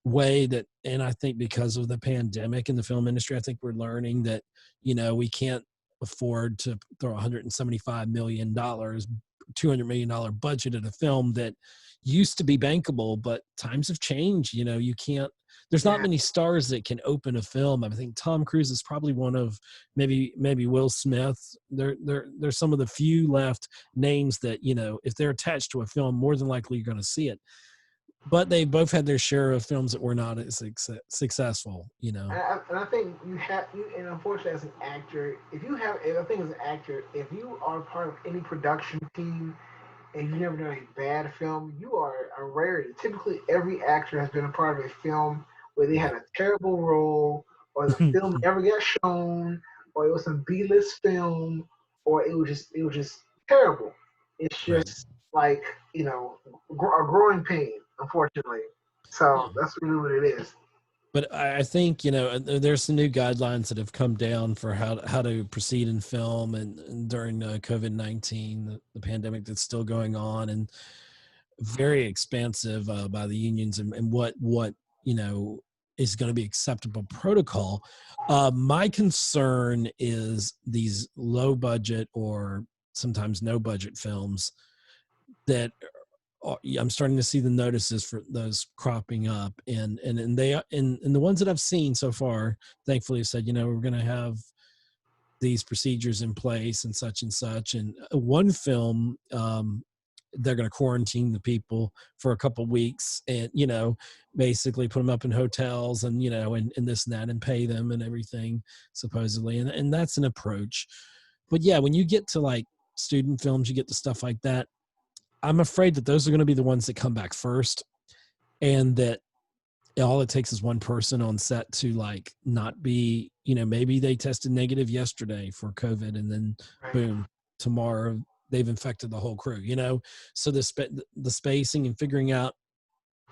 way that, and I think because of the pandemic in the film industry, I think we're learning that we can't afford to throw $175 million, $200 million budget at a film that used to be bankable, but times have changed. You can't, there's not many stars that can open a film. I think Tom Cruise is probably one of, maybe Will Smith. There's some of the few left names that, if they're attached to a film, more than likely you're going to see it. But they both had their share of films that were not as successful, And I think and unfortunately, as an actor, if you are part of any production team and you've never done a bad film, you are a rarity. Typically, every actor has been a part of a film where they had a terrible role, or the film never got shown, or it was some B-list film, or it was just terrible. It's just like, a growing pain, unfortunately. So that's really what it is. But I think, there's some new guidelines that have come down for how to proceed in film, and during COVID-19, the pandemic that's still going on, and very expansive by the unions, and what is going to be acceptable protocol. My concern is these low budget or sometimes no budget films that I'm starting to see the notices for those cropping up, and they, and the ones that I've seen so far, thankfully, have said, we're going to have these procedures in place and such and such. And one film they're going to quarantine the people for a couple weeks and, you know, basically put them up in hotels and, you know, and this and that and pay them and everything supposedly. And that's an approach. But yeah, when you get to like student films, you get to stuff like that. I'm afraid that those are going to be the ones that come back first, and that all it takes is one person on set to like not be, you know, maybe they tested negative yesterday for COVID and then boom, tomorrow they've infected the whole crew, you know? So the spacing and figuring out,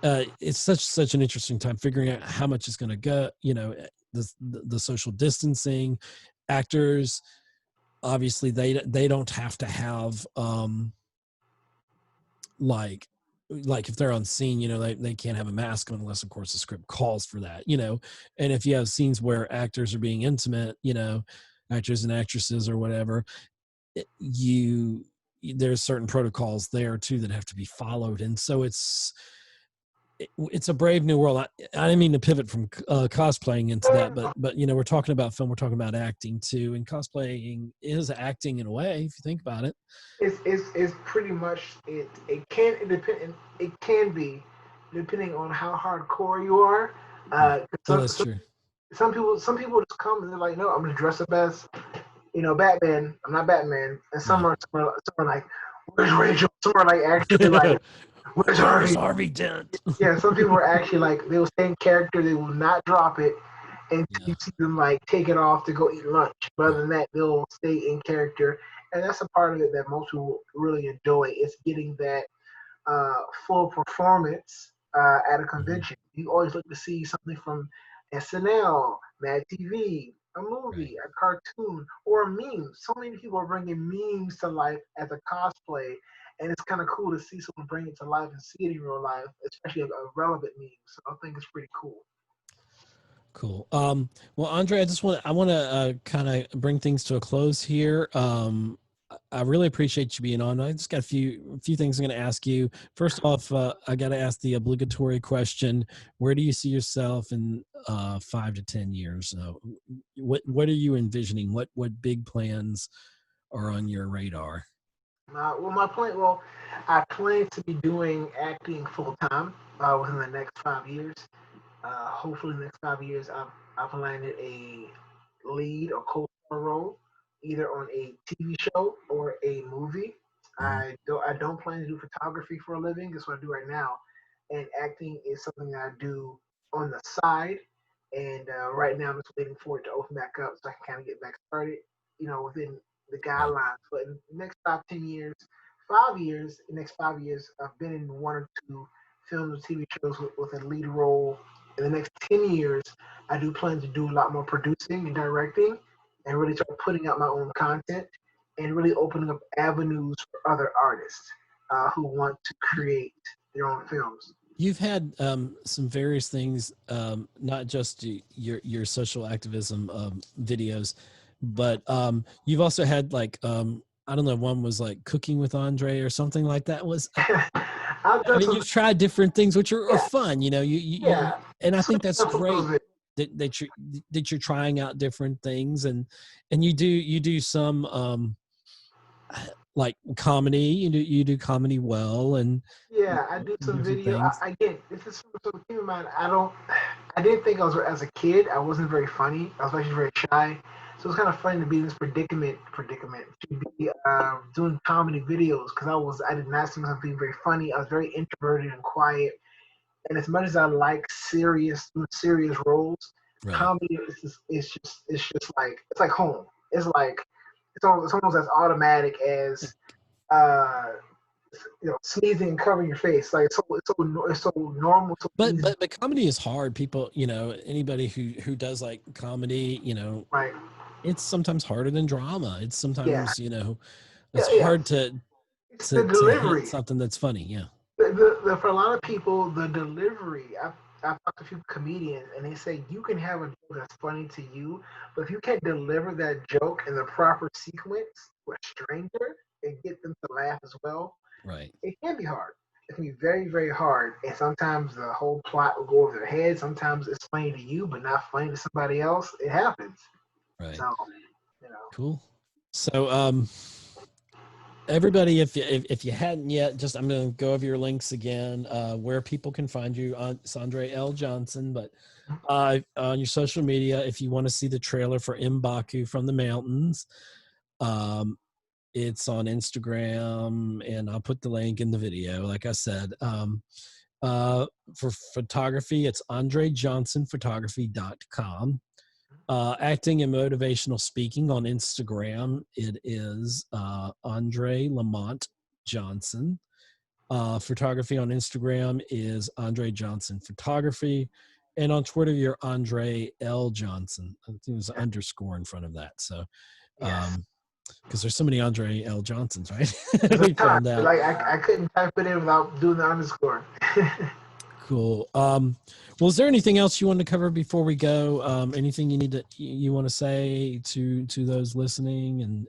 it's such an interesting time figuring out how much is going to go, you know, the social distancing. Actors, obviously they don't have to have, like if they're on scene, you know, they can't have a mask on unless of course the script calls for that, you know. And if you have scenes where actors are being intimate, you know, actors and actresses or whatever, there's certain protocols there too that have to be followed. And so it's a brave new world. I didn't mean to pivot from cosplaying into that, but you know, we're talking about film, we're talking about acting too, and cosplaying is acting in a way if you think about it. It's pretty much it. It can be depending on how hardcore you are. That's true. Some people just come and they're like, no, I'm gonna dress up as, you know, Batman. I'm not Batman. And some are like, where's Rachel? Some are like actually like, where's Harvey Dent? Yeah, some people are actually like, they will stay in character. They will not drop it, and you see them like take it off to go eat lunch. But other than that, they'll stay in character, and that's a part of it that most people really enjoy. Is getting that full performance at a convention. You always look to see something from SNL, Mad TV, a movie, a cartoon, or a meme. So many people are bringing memes to life as a cosplay, and it's kind of cool to see someone bring it to life and see it in real life, especially a relevant meme. So I think it's pretty cool. Cool. Well, Andre, I want to kind of bring things to a close here. I really appreciate you being on. I just got a few things I'm going to ask you. First off, I got to ask the obligatory question: where do you see yourself in 5 to 10 years? What are you envisioning? What big plans are on your radar? I plan to be doing acting full time within the next 5 years. Hopefully, in the next 5 years, I've landed a lead or co-star role, either on a TV show or a movie. I don't plan to do photography for a living. That's what I do right now, and acting is something that I do on the side. And right now, I'm just waiting for it to open back up so I can kind of get back started. You know, within the guidelines. But in the next 5, 10 years, 5 years, the next 5 years, I've been in one or two films or TV shows with a lead role. In the next 10 years, I do plan to do a lot more producing and directing and really start putting out my own content and really opening up avenues for other artists who want to create their own films. You've had some various things, not just your social activism videos, but you've also had like, I don't know, one was like Cooking with Andre or something like that. You've tried different things, which are fun, you know, and I think that's great that you're trying out different things, and you do some like comedy. You do comedy well, and I do some video. Again, this is so keep in mind. I didn't think I was, as a kid. I wasn't very funny. I was actually very shy. So it's kind of funny to be in this predicament to be doing comedy videos because I did not see myself being very funny. I was very introverted and quiet. And as much as I like serious roles, comedy is just like, it's like home. It's like it's almost as automatic as you know, sneezing and covering your face. Like it's so normal. So but comedy is hard. People, you know, anybody who does like comedy, you know, it's sometimes harder than drama. It's sometimes you know, it's hard to hit something that's funny. Yeah. For a lot of people, the delivery. I've talked to a few comedians, and they say you can have a joke that's funny to you, but if you can't deliver that joke in the proper sequence to a stranger and get them to laugh as well, it can be hard. It can be very, very hard, and sometimes the whole plot will go over their head. Sometimes it's funny to you, but not funny to somebody else. It happens. Right. So, you know. Cool. So, Everybody, if you hadn't yet, just I'm going to go over your links again, where people can find you on Sandre L. Johnson, but on your social media, if you want to see the trailer for M'Baku from the Mountains, it's on Instagram, and I'll put the link in the video. Like I said, for photography, it's andrejohnsonphotography.com. Acting and motivational speaking on Instagram, it is Andre Lamont Johnson. Photography on Instagram is Andre Johnson Photography. And on Twitter, you're Andre L. Johnson. I think there's an underscore in front of that. So, Yes. because there's so many Andre L. Johnsons, right? There's a We time. found out. Like I couldn't type it in without doing the underscore. Cool. Well, is there anything else you want to cover before we go? Anything you want to say to those listening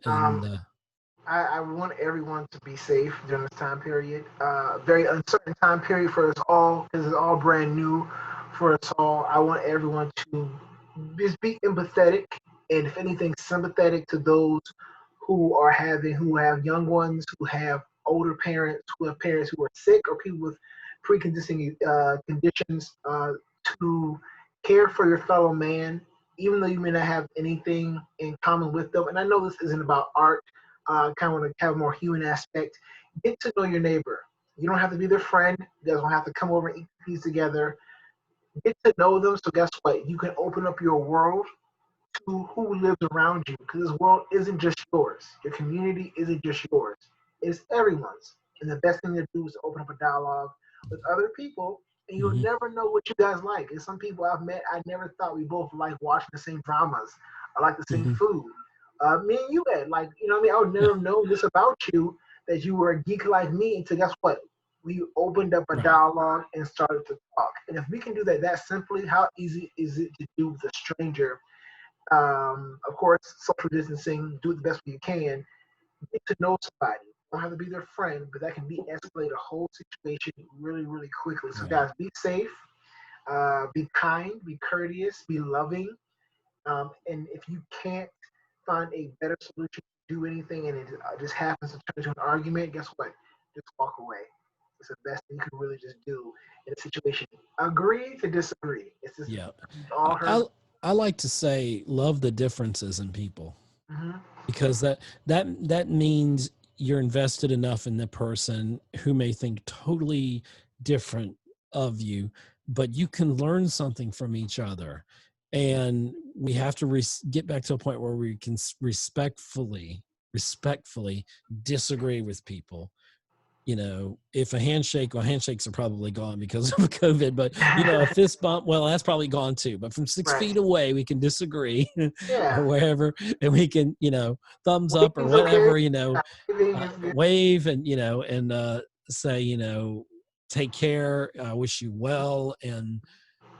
I want everyone to be safe during this time period. Very uncertain time period for us all because it's all brand new for us all. I want everyone to just be empathetic and, if anything, sympathetic to those who have young ones, who have older parents, who have parents who are sick, or people with pre-existing conditions. To care for your fellow man, even though you may not have anything in common with them. And I know this isn't about art. Kind of want to have a more human aspect. Get to know your neighbor. You don't have to be their friend. You guys don't have to come over and eat cookies together. Get to know them. So guess what? You can open up your world to who lives around you, because this world isn't just yours. Your community isn't just yours. It's everyone's. And the best thing to do is to open up a dialogue with other people, and you'll Mhm. never know what you guys like. And some people I've met, I never thought we both like watching the same dramas. I like the same Mhm. food. Me and you, Ed, like, you know what I mean? I would Yeah. never know this about you, that you were a geek like me, until guess what? We opened up a Right. dialogue and started to talk. And if we can do that simply, how easy is it to do with a stranger? Of course, social distancing, do it the best way you can. Get to know somebody. You don't have to be their friend, but that can de-escalate a whole situation really, really quickly. So, Right. guys, be safe, be kind, be courteous, be loving. And if you can't find a better solution to do anything, and it just happens to turn into an argument, guess what? Just walk away. It's the best thing you can really just do in a situation. Agree to disagree. It's just, Yeah. we've I, all heard. I I like to say love the differences in people, Mm-hmm. because that means you're invested enough in the person who may think totally different of you, but you can learn something from each other. And we have to get back to a point where we can respectfully disagree with people. If well, handshakes are probably gone because of COVID, but a fist bump, well, that's probably gone too. But from six Right. feet away, we can disagree or Yeah. wherever, and we can, thumbs up or Waving's okay. whatever, Yeah, waving is good. wave and say, take care, I wish you well, and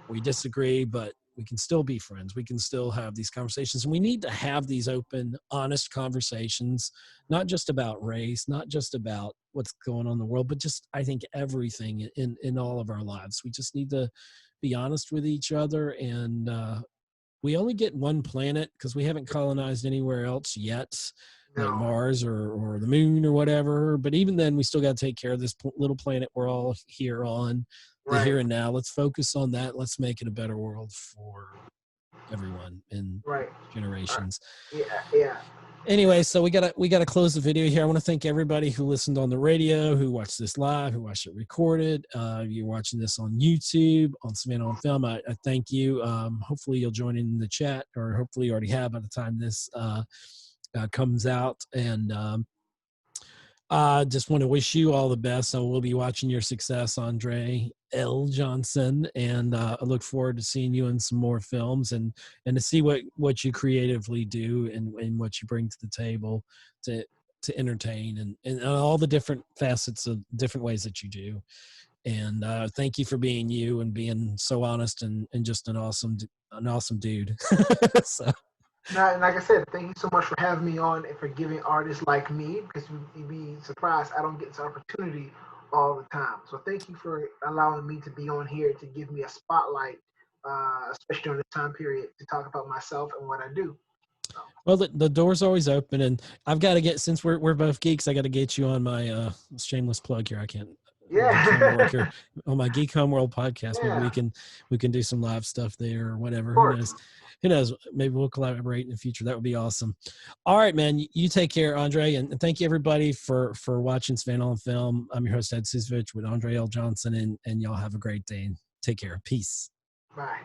we disagree, but we can still be friends. We can still have these conversations. And we need to have these open, honest conversations, not just about race, not just about what's going on in the world, but just, I think, everything in all of our lives. We just need to be honest with each other. And we only get one planet because we haven't colonized anywhere else yet, like No. Mars or the moon or whatever. But even then, we still got to take care of this little planet we're all here on, the Right. here and now. Let's focus on that. Let's make it a better world for everyone in Right. Right. generations. Yeah. Yeah. Anyway, so we gotta close the video here. I want to thank everybody who listened on the radio, who watched this live, who watched it recorded. You're watching this on YouTube, on Savannah on Film. I thank you. Hopefully you'll join in the chat, or hopefully you already have by the time this comes out. And just want to wish you all the best. So we'll be watching your success, Andre L. Johnson, and I look forward to seeing you in some more films and to see what you creatively do and what you bring to the table to entertain and all the different facets of different ways that you do. And thank you for being you and being so honest and just an awesome dude. So. Now, and like I said, thank you so much for having me on and for giving artists like me, because you'd be surprised I don't get this opportunity all the time. So thank you for allowing me to be on here to give me a spotlight, especially during this time period, to talk about myself and what I do. Well, the door's always open, and I've got to get, since we're both geeks, I got to get you on my shameless plug here. I can't. Geek Homework Yeah. here on my Geek Homeworld podcast. Maybe Yeah. we can do some live stuff there or whatever. Of Who course. knows? Who knows? Maybe we'll collaborate in the future. That would be awesome. All right, man. You take care, Andre, and thank you everybody for watching Savannah on Film. I'm your host, Ed Ciucevich, with Andre L. Johnson, and y'all have a great day. Take care. Peace. Bye.